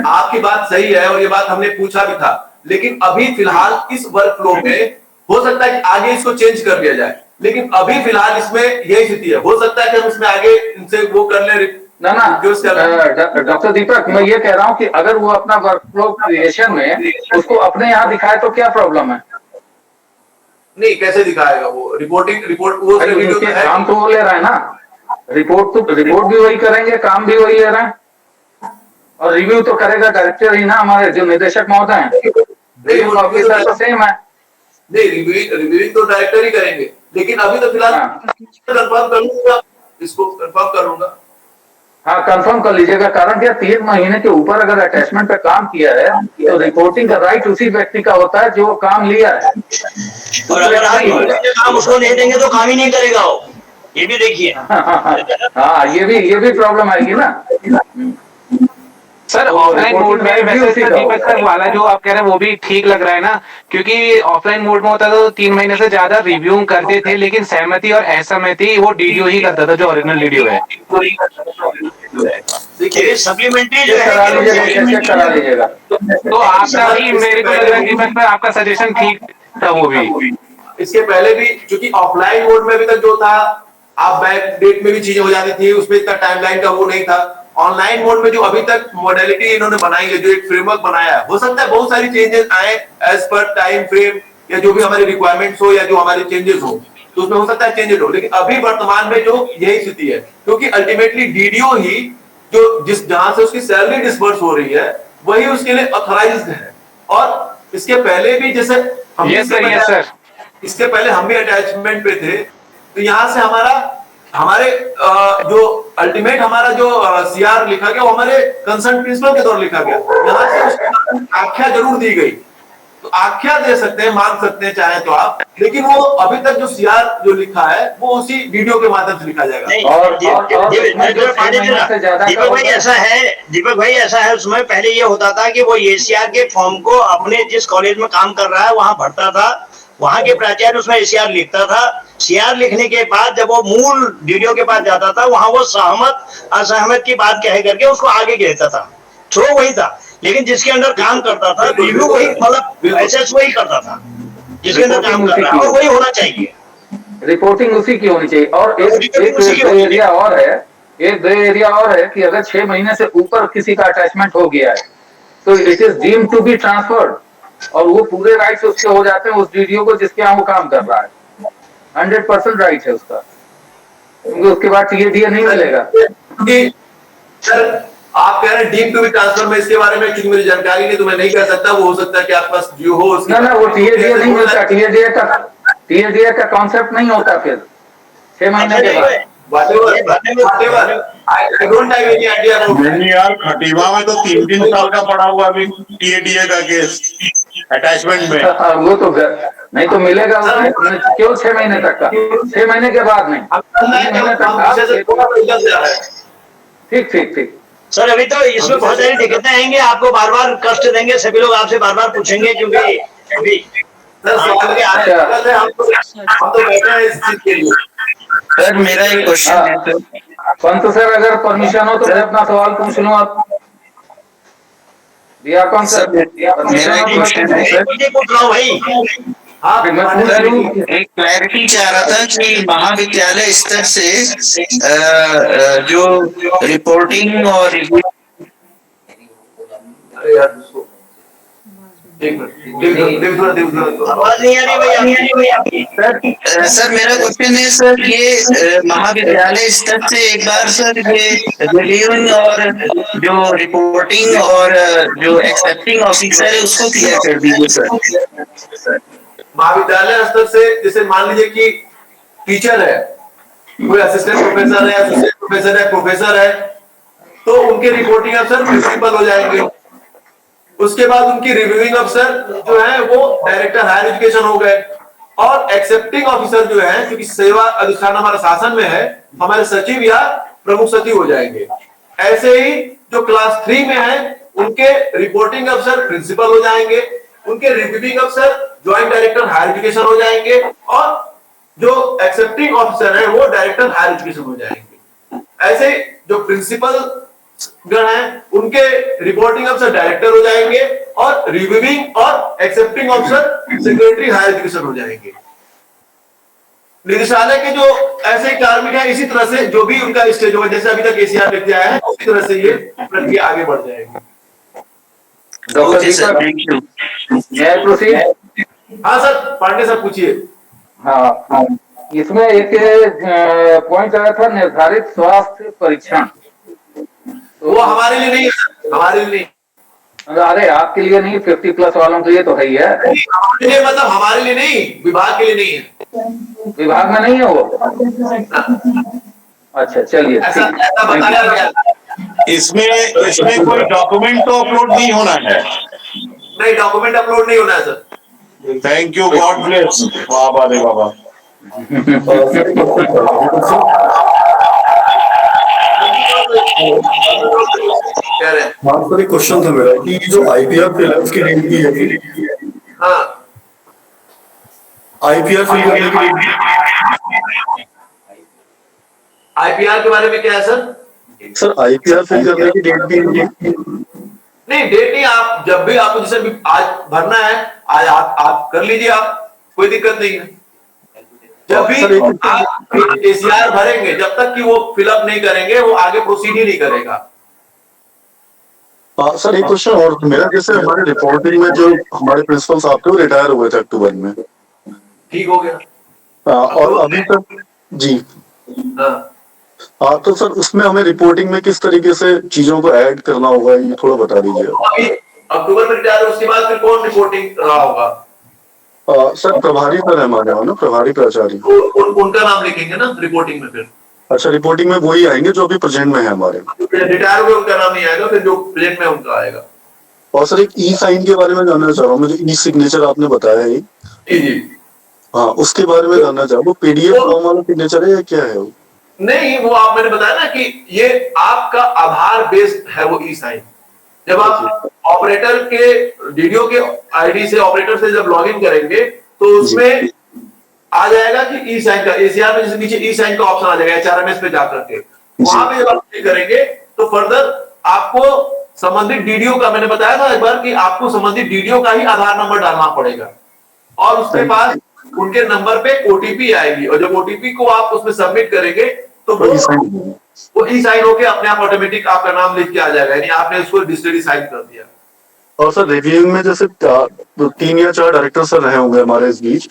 आपकी बात सही है और ये बात हमने पूछा भी था, लेकिन अभी फिलहाल इस वर्क फ्लो में हो सकता है कि आगे इसको चेंज कर दिया जाए, लेकिन अभी फिलहाल इसमें यही स्थिति है। हो सकता है कि हम इसमें आगे इनसे वो कर ले ना डॉक्टर दीपक, मैं ये कह रहा हूँ कि अगर वो अपना वर्क फ्लो क्रिएशन में उसको अपने यहाँ दिखाए तो क्या प्रॉब्लम है? नहीं, कैसे दिखाएगा वो? रिपोर्ट वो काम तो वो ले रहा है ना, रिपोर्ट भी वही करेंगे, काम भी वही ले रहा है, और रिव्यू तो करेगा डायरेक्टर ही ना, हमारे जो निदेशक महोदय हैं, रिव्यू ऑफिसर तो सेम है। नहीं, रिव्यूइंग तो डायरेक्टर ही करेंगे, लेकिन अभी तो फिलहाल कंफर्म कर लूंगा, इसको कंफर्म कर लूंगा। हाँ, कंफर्म कर लीजिएगा, कारण क्या 3 महीने के ऊपर अगर अटैचमेंट पे काम किया है तो रिपोर्टिंग का राइट उसी व्यक्ति का होता है जो काम लिया है। और अगर आप काम उसको नहीं देंगे तो काम ही नहीं करेगा वो, ये भी देखिए। हाँ, ये भी प्रॉब्लम आएगी ना सर। ऑफलाइन मोड में वैसे दीपक सर वाला जो आप कह रहे हैं वो भी ठीक लग रहा है ना, क्योंकि ऑफलाइन मोड में होता तो 3 महीने से ज्यादा रिव्यू करते थे, लेकिन सहमति और असहमति वो डीडीओ ही करता था, जो ओरिजिनल डीडीओ है। देखिए सप्लीमेंट्री जो करा लीजिएगा। तो आपका भी, मेरे को लग रहा है दीपक सर आपका सजेशन ठीक था वो भी। इसके पहले भी क्योंकि ऑफलाइन मोड में अभी तक जो था, आप बैक डेट में भी चीजें हो जाती थी, उसमें इतना टाइमलाइन का वो नहीं था। ऑनलाइन मोड में जो अभी तक मॉडलिटी इन्होंने बनाई है, जो एक फ्रेमवर्क बनाया है, हो सकता है बहुत सारी चेंजेस आए एज पर टाइम फ्रेम, या जो भी हमारे रिक्वायरमेंट्स हो या जो हमारे चेंजेस हो, तो उसमें हो सकता है चेंजेस हो, लेकिन अभी वर्तमान में जो यही स्थिति है, क्योंकि अल्टीमेटली डीडीओ ही जो जहां से उसकी सैलरी डिस्बर्स हो रही है वही उसके लिए ऑथराइज्ड है। और इसके पहले भी जैसे इसके पहले हम भी अटैचमेंट पे थे, तो यहाँ से हमारे जो अल्टीमेट हमारा जो सीआर लिखा गया वो हमारे कंसर्न प्रिंसिपल के द्वारा लिखा गया, यहाँ से उसकी आख्या जरूर दी गई। तो आख्या दे सकते हैं, मांग सकते हैं चाहे तो आप, लेकिन वो अभी तक जो सीआर जो लिखा है वो उसी वीडियो के माध्यम से लिखा जाएगा। नहीं, और दीपक भाई ऐसा है उसमें पहले ये होता था कि वो एसीआर के फॉर्म को अपने जिस कॉलेज में काम कर रहा है वहां भरता था, वहां के प्राचार्य उसमें एसीआर लिखता था। सीआर लिखने के बाद जब वो मूल डीडीओ के पास जाता था वहां वो सहमत असहमत की बात कह करके उसको आगे भेजता था। थ्रो वही था, लेकिन जिसके अंदर काम करता था रिव्यू वही, मतलब एसएस वही करता था जिसके अंदर काम कर रहा है, और वही होना चाहिए। रिपोर्टिंग उसी की होनी चाहिए। और एक एरिया और है, एक एरिया और है कि अगर 6 महीने से ऊपर किसी का अटैचमेंट हो गया है तो it is deemed to be transferred, और वो पूरे राइट्स उसके हो जाते हैं उस डीडीओ को जिसके यहाँ वो काम कर रहा है। 100% राइट है उसका, क्योंकि उसके बाद टीएडीए नहीं मिलेगा। सर आप कह रहे हैं डीम टू बी ट्रांसफर में, इसके बारे में क्योंकि मुझे जानकारी नहीं तो मैं नहीं कह सकता। वो हो सकता है कि आपके पास जो हो उसके ना वो टीएडीए नहीं मिलता, टीएडीए का कॉन्सेप्ट नहीं होता फिर 6 महीने के बाद। नहीं यार, खटीवा में तो 3-3 साल का पड़ा हुआ अभी टीएडीए का केस अटैचमेंट में। वो तो नहीं तो मिलेगा क्यों 6 महीने तक का? 6 महीने के बाद नहीं, 3 महीने तक का। ठीक सर अभी तो इसमें बहुत सारी दिक्कतें आएंगे, आपको बार बार कष्ट देंगे, सभी लोग आपसे बार बार पूछेंगे, क्योंकि अभी सर मेरा एक क्वेश्चन है सर। पंत सर अगर परमिशन हो तो मैं अपना सवाल पूछ लूं। आप दिया कौन सर? मेरा एक क्वेश्चन है सर। सर एक क्लैरिटी चाह रहा था कि महाविद्यालय स्तर से जो रिपोर्टिंग और सर मेरा क्वेश्चन है सर, ये महाविद्यालय स्तर से एक बार सर ये रिव्यूइंग और जो रिपोर्टिंग और जो एक्सेप्टिंग ऑफिसर है उसको क्लियर कर दीजिए सर। महाविद्यालय स्तर से जैसे मान लीजिए कि टीचर है, कोई असिस्टेंट प्रोफेसर है, एसोसिएट प्रोफेसर है, प्रोफेसर है, तो उनके रिपोर्टिंग अफसर प्रिंसिपल हो जाएंगे। उसके बाद उनकी रिव्यूइंग अफसर जो है वो डायरेक्टर हायर एजुकेशन हो गए, और एक्सेप्टिंग ऑफिसर जो है, क्योंकि सेवा अधिष्ठान हमारे शासन में है, हमारे सचिव या प्रमुख सचिव हो जाएंगे। ऐसे ही जो क्लास 3 में है उनके रिपोर्टिंग अफसर प्रिंसिपल हो जाएंगे, उनके रिव्यूइंग अफसर ज्वाइंट डायरेक्टर हायर एजुकेशन हो जाएंगे, और जो एक्सेप्टिंग ऑफिसर है वो डायरेक्टर हायर एजुकेशन हो जाएंगे। ऐसे जो प्रिंसिपल गण है उनके रिपोर्टिंग अफसर डायरेक्टर हो जाएंगे, और रिव्यूइंग और accepting officer secretary higher education हो जाएंगे। निदेशालय के जो ऐसे कार्मिक है इसी तरह से जो भी उनका स्टेज होगा, जैसे अभी तक एसीआर लिख दिया है उसी तरह से ये प्रक्रिया आगे बढ़ जाएगी। हाँ सर, पांडे सर पूछिए। हाँ, इसमें एक पॉइंट आया था निर्धारित स्वास्थ्य परीक्षण, वो हमारे लिए नहीं है, हमारे लिए नहीं। अरे आपके लिए नहीं, 50+ वालों के लिए तो है ही है। मतलब हमारे लिए नहीं, विभाग के लिए नहीं है। विभाग में नहीं है वो? अच्छा चलिए, इसमें कोई डॉक्यूमेंट तो अपलोड नहीं होना है? नहीं, डॉक्यूमेंट अपलोड नहीं होना है sir. Thank you, God bless. बाबा रे बाबा। सर एक क्वेश्चन था मेरा कि जो आईपीआर फिल है उसकी डेट की है? हाँ, आईपीआर फिल करने की डेट, आईपीआर के बारे में क्या है सर? सर आईपीआर फिल करने की डेट भी नहीं, डेट नहीं, आप जब भी आपको जैसे भी आज भरना है आज आप कर लीजिए, आप कोई दिक्कत नहीं है। जब भी आप एसीआर भरेंगे जब तक कि वो फिलअप नहीं करेंगे वो आगे प्रोसीड ही नहीं करेगा। सर एक क्वेश्चन और मेरा, जैसे हमारे रिपोर्टिंग में जो हमारे प्रिंसिपल साहब थे वो रिटायर हुए थे अक्टूबर में, ठीक हो गया। और अभी तक जी तो सर उसमें हमें रिपोर्टिंग में किस तरीके से चीजों को ऐड करना होगा ये थोड़ा बता दीजिए। अभी अक्टूबर में रिटायर, उसके बाद फिर कौन रिपोर्टिंग रहा होगा? सर प्रभारी सर है हमारे यहाँ ना, प्रभारी प्राचार्य, उनका नाम लिखेंगे ना रिपोर्टिंग में फिर। अच्छा, रिपोर्टिंग में वही आएंगे जो अभी प्रेजेंट में है हमारे। रिटायर हुए उनका नाम नहीं आएगा, फिर जो प्रेजेंट में उनका आएगा। और सर एक ई साइन के बारे में जानना चाह रहा हूँ, मुझे ई सिग्नेचर आपने बताया ही, हाँ, उसके बारे में जानना चाह, वो पीडीएफ फॉर्म वाला सिग्नेचर है या क्या है वो? नहीं, वो आप मैंने बताया ना कि ये आपका आधार बेस्ड है वो ई साइन। जब आप ऑपरेटर के डीडीओ के आईडी से ऑपरेटर से जब लॉगिन करेंगे तो उसमें आ जाएगा कि ई साइन का एसीआर में जैसे नीचे ई साइन का ऑप्शन आ जाएगा एचआरएमएस पे जाकर के, वहां पे जब आप क्लिक करेंगे तो फर्दर आपको संबंधित डीडीओ का, मैंने बताया था एक बार कि आपको संबंधित डीडीओ का ही आधार नंबर डालना पड़ेगा और उसके पास उनके नंबर पे ओटीपी आएगी और जब ओटीपी को आप उसमें सबमिट करेंगे तो वो ई साइन होके अपने आप ऑटोमेटिक आपका नाम लिख के आ जाएगा, यानी आपने उसको डिजिटली साइन कर दिया। और सर रिव्यूइंग में जैसे 3 या 4 डायरेक्टर सर रहे होंगे हमारे इस बीच,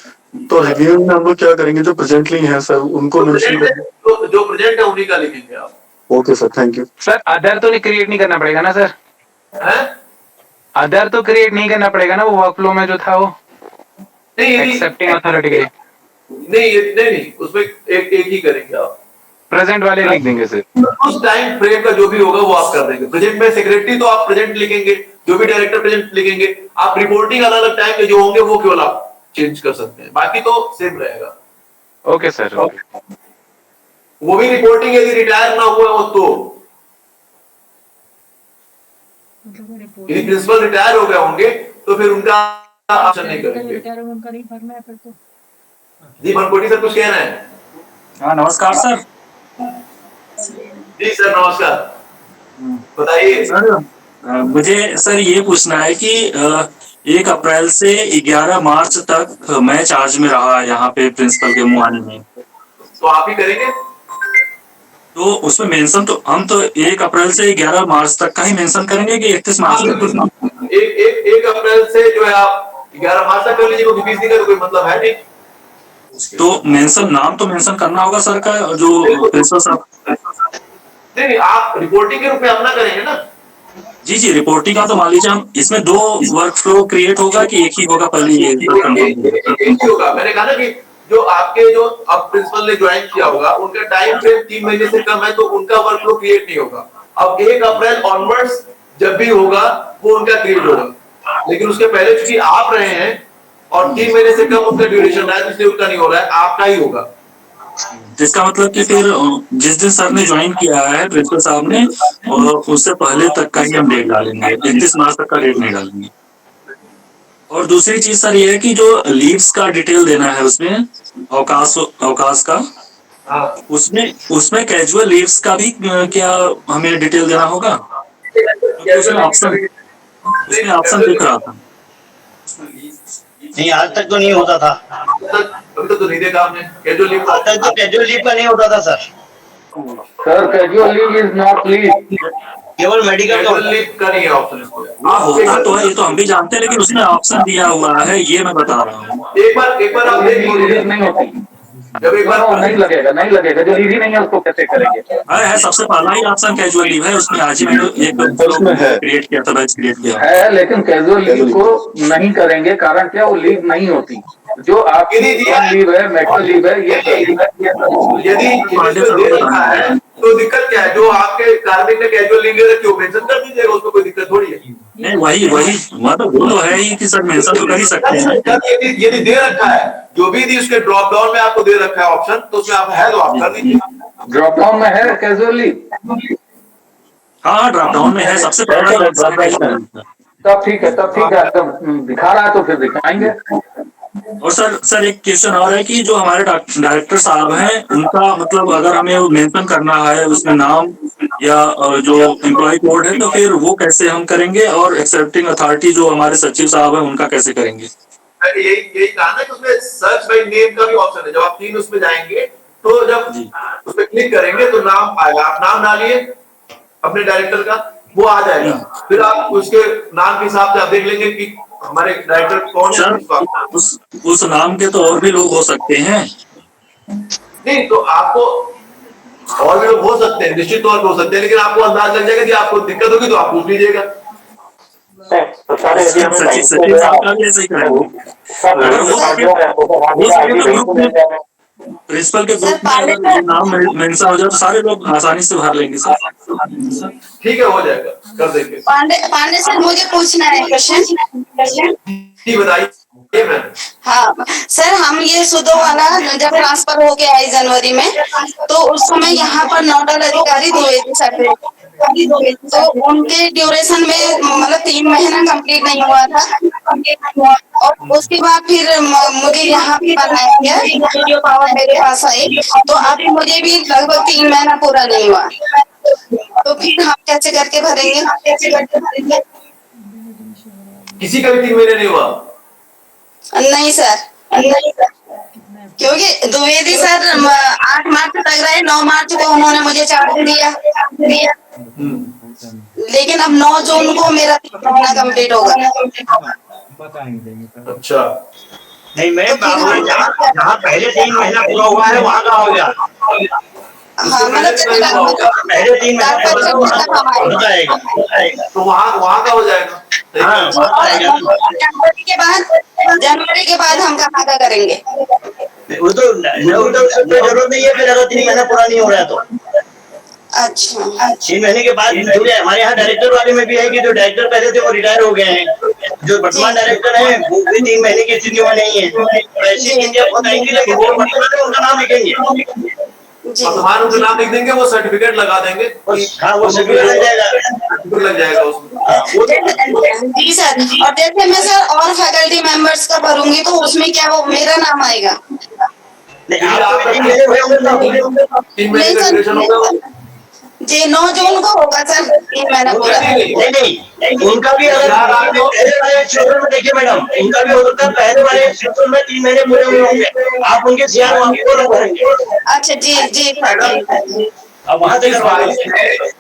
तो रिव्यूइंग में हम लोग क्या करेंगे? जो प्रेजेंटली हैं सर उनको जो प्रेजेंट है उन्हीं का लिखेंगे आप। Okay sir, thank you sir. Other तो क्रिएट नहीं करना पड़ेगा ना सर? अदर तो क्रिएट नहीं करना पड़ेगा ना, वो वर्कफ्लो में जो था वो एक्सेप्टिंग अथॉरिटी के? नहीं, उसमें एक ही करेंगे आप, प्रेजेंट वाले लिख देंगे सर। उस टाइम फ्रेम का जो भी होगा वो आप कर देंगे। प्रेजेंट में सेक्रेटरी तो आप प्रेजेंट लिखेंगे, जो भी डायरेक्टर प्रेजेंट लिखेंगे, आप रिपोर्टिंग अलग अलग टाइम के जो होंगे वो केवल आप चेंज कर सकते हैं, बाकी तो सेम रहेगा। Okay sir. वो भी रिपोर्टिंग यदि रिटायर ना हुआ हो तो, यदि प्रिंसिपल रिटायर हो गए होंगे तो फिर उनका ऑप्शन नहीं करेंगे। उनका नहीं भरना है फिर तो। जी मनकोटी सर कुछ कह रहे हैं? हाँ नमस्कार सर। जी सर नमस्कार, बताइए सर। मुझे सर ये पूछना है कि 1 अप्रैल से 11 मार्च तक मैं चार्ज में रहा यहाँ पे प्रिंसिपल के मुआने में, तो आप ही करेंगे? तो उसमें मेंशन तो हम तो 1 अप्रैल से 11 मार्च तक का ही मेंशन करेंगे कि 31 मार्च तक? एक अप्रैल से जो है आप 11 मार्च तक कर लीजिए, क्योंकि फीस देने का कोई मतलब है नहीं। तो मेंशन नाम तो मेंशन करना होगा सर का, जो प्रिंसिपल साहब? नहीं, आप रिपोर्टिंग के रूप में अपना करेंगे ना? जी रिपोर्टिंग का तो मान लीजिए हम इसमें 2 वर्क फ्लो क्रिएट होगा कि एक ही होगा? पहले ये एक ही होगा। मैंने कहा ना कि जो आपके जो अब प्रिंसिपल ने ज्वाइन किया होगा उनका टाइम फ्रेम 3 महीने से कम है तो उनका वर्क फ्लो क्रिएट नहीं होगा। अब 1 अप्रैल ऑनवर्ड्स जब भी होगा वो उनका क्रिएट होगा, लेकिन उसके पहले चूंकि आप रहे हैं और 3 महीने से कम उनका ड्यूरेशन है इसलिए उनका नहीं हो रहा है, आपका ही होगा। जिसका मतलब कि फिर जिस दिन सर ने ज्वाइन किया है प्रिंसिपल साहब ने, और उससे पहले तक का ही हम डेट डालेंगे, 31 मार्च तक का डेट नहीं डालेंगे। और दूसरी चीज सर ये है कि जो लीव्स का डिटेल देना है उसमें अवकाश का, उसमें कैजुअल लीव्स का भी क्या हमें डिटेल देना होगा? उसमें ऑप्शन दिख रहा था। नहीं आज तक तो नहीं होता था। अभी तो नहीं देखा आपने कैजुअल लीव? आज तक तो कैजुअल लीव का नहीं होता था sir. Sir casual leave is not leave, केवल मेडिकल लीव का नहीं है ऑप्शन इसको। होता तो है, ये तो हम भी जानते हैं, लेकिन उसमें ऑप्शन दिया हुआ है, ये मैं बता रहा हूँ। एक बार आप देख लीजिए, नहीं होती। जब एक बार नहीं लगेगा जो लीव ही नहीं है उसको कैसे करेंगे? है सबसे पहला ही ऑप्शन कैजुअल लीव है, उसमें आज ही मैंने एक क्रिएट किया था, बैच क्रिएट किया है, लेकिन कैजुअल लीव को नहीं करेंगे। कारण क्या? वो लीव नहीं होती। जो आपकी लीव है, मेडिकल लीव है, ये यदि दे रखा है तो दिक्कत क्या है? जो आपके कार्मिक ने कैजुअल लीव ले रखी हो मेंशन कर दीजिएगा, उसमें कोई दिक्कत थोड़ी है। नहीं वही मतलब वो तो है ही कि सर मेंशन तो कर ही सकते हैं। यदि दे रखा है, जो भी दी उसके ड्रॉप डाउन में आपको दे रखा है ऑप्शन, तो उसमें आप है तो आप कर दीजिए। ड्रॉप डाउन में है कैजुअल लीव? हाँ ड्रॉप डाउन में है, सबसे पहला। तब ठीक है, दिखा रहा है तो फिर दिखाएंगे। और सर एक क्वेश्चन और है कि जो हमारे डायरेक्टर साहब हैं उनका मतलब अगर हमें मेंशन करना है उसमें नाम या जो एम्प्लॉय कोड है, तो फिर वो कैसे हम करेंगे? और एक्सेप्टिंग अथॉरिटी जो हमारे सचिव साहब है उनका कैसे करेंगे? यही कहा ना कि उसमें सर्च बाय नेम का भी ऑप्शन है। जब आप 3 उसमें जाएंगे तो जब उस पर क्लिक करेंगे तो नाम आएगा, आप नाम डालिए अपने डायरेक्टर का, वो आ जाएगा। फिर आप उसके नाम के हिसाब से आप देख लेंगे कि हमारे डायरेक्टर कौन है। उस नाम के तो और भी लोग हो सकते हैं। नहीं तो आपको और भी लोग हो सकते हैं, निश्चित तौर पर हो सकते हैं, लेकिन आपको अंदाज लग जाएगा कि आपको दिक्कत होगी तो आप पूछ लीजिएगा। सचिव साहब का भी ऐसा ही करेंगे। प्रिंसिपल के ग्रुप में अगर नाम मेंशन हो जाए तो सारे लोग आसानी से भर लेंगे सर। ठीक है, हो जाएगा, कर देंगे। पांडे सर मुझे पूछना है क्वेश्चन। बताइए। हाँ सर, हम ये सुधो वाला जब ट्रांसफर हो गया है जनवरी में, तो उस समय यहाँ पर नोडल अधिकारी द्विवेदी सर थे, तो उनके ड्यूरेशन में मतलब 3 महीना कंप्लीट नहीं हुआ था, और उसके बाद फिर मुझे यहाँ पे बनाया गया, वीडियो पावर मेरे पास आई, तो अभी मुझे भी लगभग 3 महीना पूरा नहीं हुआ, तो फिर हम कैसे करके भरेंगे? किसी का भी 3 महीने नहीं हुआ? नहीं सर, क्योंकि द्विवेदी सर 8 मार्च तक रहे, 9 मार्च को उन्होंने मुझे चार्ज दिया, लेकिन अब 9 जून को मेरा 3 महीना कंप्लीट होगा। अच्छा, नहीं मैं जहाँ पहले 3 महीना पूरा हुआ है वहाँ का हो गया। हाँ मतलब पहले 3 महीना हो जाएगा, तो वहाँ का हो जाएगा। जनवरी के बाद हम कहाँ का करेंगे? वो तो जरूरत नहीं है फिर, अगर 3 महीना पूरा नहीं हो रहा है तो। अच्छा, 6 महीने के बाद हमारे यहाँ डायरेक्टर वाले में भी है कि जो डायरेक्टर पहले थे वो रिटायर हो गए हैं, जो वर्तमान डायरेक्टर है वो भी 3 महीने की स्थिति में नहीं है, ऐसे इंडिया बताएंगे, लेकिन वो वर्तमान है उनका नाम लिखेंगे, वर्तमान उनका नाम लिख देंगे, वो सर्टिफिकेट लगा देंगे। हाँ वो सर्टिफिकेट लग जाएगा उसमें। जी सर, और जैसे मैं सर और फैकल्टी मेंबर्स का भरूंगी तो उसमें क्या वो मेरा नाम आएगा? जी 9 जून को होगा सर 3 महीना पूरा। नहीं उनका भी अगर पहले वाले क्षेत्र में देखिए मैडम, उनका भी हो सकता है पहले वाले क्षेत्र में 3 महीने पूरे हुए होंगे, आप उनके सीआर वहाँ करेंगे। अच्छा जी जी, अब वहाँ से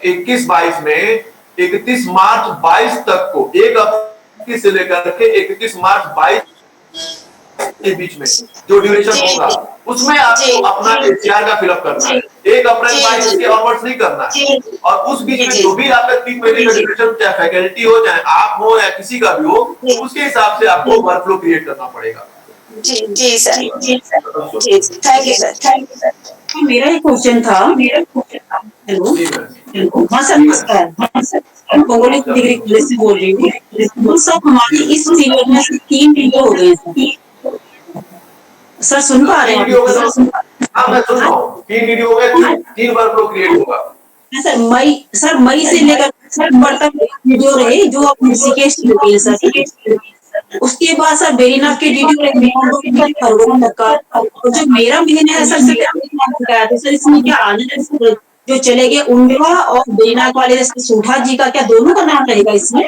21-22 में 31 मार्च 22 तक को, 1 से लेकर के 31 मार्च 22 के बीच में जो ड्यूरेशन होगा उसमें आपको अपना एचआर का फिलअप करना है। 1 अप्रैल 22 के ऑनवर्ड्स नहीं करना है, और उस बीच में जो भी आपका 3 महीने का ड्यूरेशन, चाहे फैकल्टी हो चाहे आप हो या किसी का भी हो, उसके हिसाब से आपको वर्कफ्लो क्रिएट करना पड़ेगा। जी जी सर, जी thank you sir, thank you sir. मेरा एक क्वेश्चन था, हेलो हाँ सर, नमस्कार, भौगोलिक डिग्री कॉलेज से बोल रही हूँ सर। हमारे इस पीरियड में 3 वीडियो हो गए सर, सुन पा रहे हैं? हाँ मैं सुन रहा हूँ, 3 वीडियो हो गए, 3 वर्कफ्लो क्रिएट होगा सर। मई से लेकर सितंबर तक वीडियो रहे जो आप ऋषिकेश की होती है सर, उसके बाद सर बेरीनाथ के वीडियो फरवरी तक का, और जो मेरा महीना है सर तो सर इसमें क्या आनंद जो चले गए उनका और बेरीनाथ वाले सूठा जी का क्या दोनों का नाम रहेगा इसमें?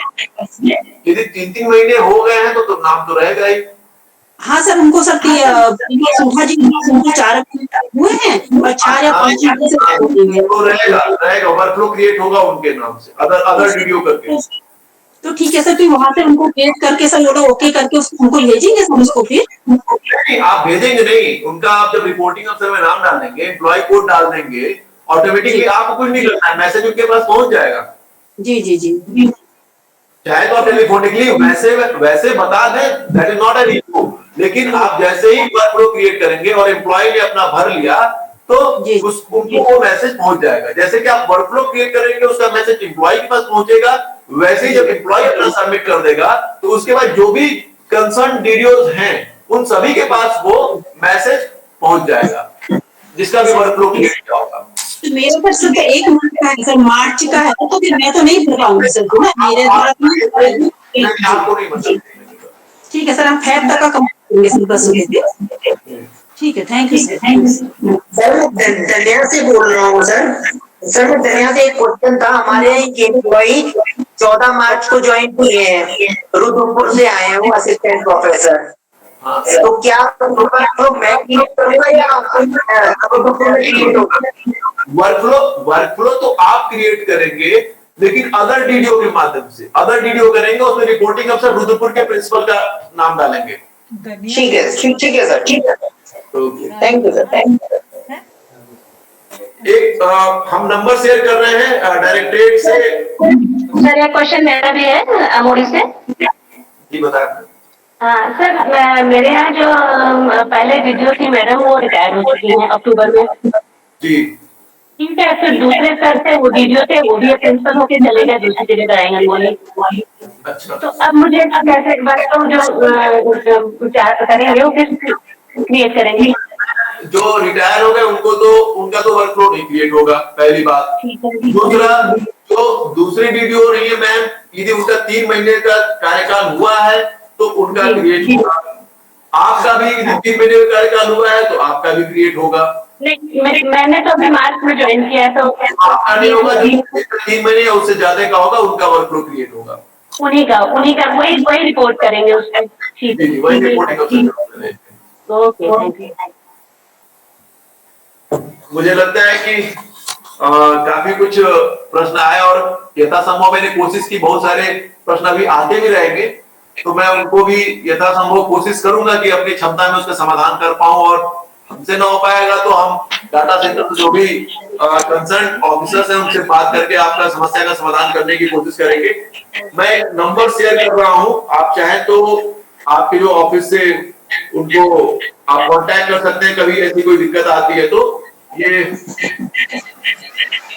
यदि 3 महीने हो गए हैं तो नाम तो रहेगा ही। हाँ सर, उनको सर सूठा जी 4 हुए हैं और 4 या 5 तो रहेगा वर्कफ्लो क्रिएट होगा उनके नाम से, अदर वीडियो करके। तो ठीक है सर, फिर वहां से उनको क्रिएट करके सर वो ओके करके उनको भेजेंगे सर उसको? फिर आप भेजेंगे नहीं, उनका आप जब रिपोर्टिंग अफसर में नाम डाल देंगे, एम्प्लॉय कोड डाल देंगे, ऑटोमेटिकली आपको कुछ नहीं करना है, मैसेज उनके पास पहुंच जाएगा। जी जी जी, चाहे तो आप टेलीफोनिकली वैसे बता दें, that is not an issue, लेकिन आप जैसे ही वर्कफ्लो क्रिएट करेंगे और एम्प्लॉय ने अपना भर लिया तो उनको वो मैसेज पहुंच जाएगा। जैसे कि आप वर्कफ्लो क्रिएट करेंगे उसका मैसेज एम्प्लॉय के पास पहुंचेगा, वैसे ही जब एम्प्लॉय अपना सबमिट कर देगा तो उसके बाद जो भी कंसर्न वीडियोज हैं उन सभी के पास वो मैसेज पहुंच जाएगा, जिसका भी वर्कफ्लो क्रिएट किया होगा। तो मेरे पास सर 1 मंथ का है सर, मार्च का है, तो फिर मैं तो नहीं भर पाऊंगी सर, मेरे आपको नहीं बता। ठीक है सर, हम फेब तक का करेंगे सर, बस ठीक है, थैंक यू सर। सर मैं दरिया से बोल रहा हूँ सर मैं दरिया से एक क्वेश्चन था। हमारे एम्प्लॉई 14 मार्च को ज्वाइन किए हैं, रुद्रपुर से आए हैं, वो असिस्टेंट प्रोफेसर, तो क्या तो मैं क्रिएट करूंगा या वर्कफ्लो तो आप क्रिएट करेंगे, लेकिन अदर डीडीओ के माध्यम से, अदर डीडीओ करेंगे, उसमें रिपोर्टिंग अफसर रुद्रपुर के प्रिंसिपल का नाम डालेंगे। ठीक है सर, ठीक है, thank you sir, thank you. एक हम नंबर शेयर कर रहे हैं डायरेक्टरेट से। सर ये क्वेश्चन मेरा भी है अमोरी से। जी बताएं। हाँ सर, मेरे यहाँ जो पहले वीडियो थी मैडम वो रिटायर हो चुकी हैं अक्टूबर में। जी। ठीक है, फिर दूसरे स्तर से वो वीडियो थे, वो भी प्रिंसिपल होके चले गए, दूसरी जगह कराएंगे बोले। तो अब मुझे कैसे बताओ, जो करेंगे वो किस क्रिएट करेंगे? जो रिटायर हो गए उनको तो उनका तो वर्कफ्लो नहीं क्रिएट होगा, पहली बात। दूसरा, जो दूसरी वीडियो हो रही है मैम, यदि उनका 3 महीने का कार्यकाल हुआ है तो उनका क्रिएट होगा। आपका भी 3 महीने का कार्यकाल हुआ है तो आपका भी क्रिएट होगा। नहीं, मैंने तो अभी मार्च में ज्वाइन किया है, तो आपका नहीं होगा। जो 3 महीने या उससे ज्यादा का होगा उनका वर्कफ्लो क्रिएट होगा। उन्हीं का वही रिपोर्ट करेंगे उसमें। ठीक है, वही रिपोर्टिंग। Okay, thank you. मुझे लगता है कि काफी कुछ प्रश्न आए और यथासंभव मैंने कोशिश की, बहुत सारे प्रश्न अभी आते भी रहेंगे, तो मैं उनको भी यथासंभव कोशिश करूंगा कि अपनी क्षमता में उसका समाधान कर पाऊं। और हमसे ना हो पाएगा तो हम डाटा सेंटर जो भी कंसर्न ऑफिसर्स हैं उनसे बात करके आपका समस्या का समाधान करने की कोशिश करेंगे। मैं नंबर शेयर कर रहा हूं, आप चाहें तो आपके जो ऑफिस से उनको आप कांटेक्ट कर सकते हैं, कभी ऐसी कोई दिक्कत आती है तो। ये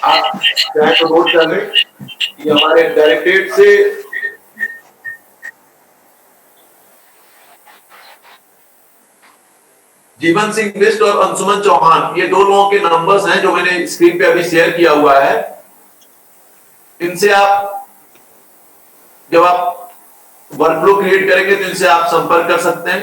आप चाहे तो नोट कर लें, ये हमारे डायरेक्टरेट से जीवन सिंह बिष्ट और अंशुमन चौहान, ये 2 लोगों के नंबर्स हैं जो मैंने स्क्रीन पे अभी शेयर किया हुआ है। इनसे आप जब आप वर्कफ्लो क्रिएट करेंगे तो इनसे आप संपर्क कर सकते हैं।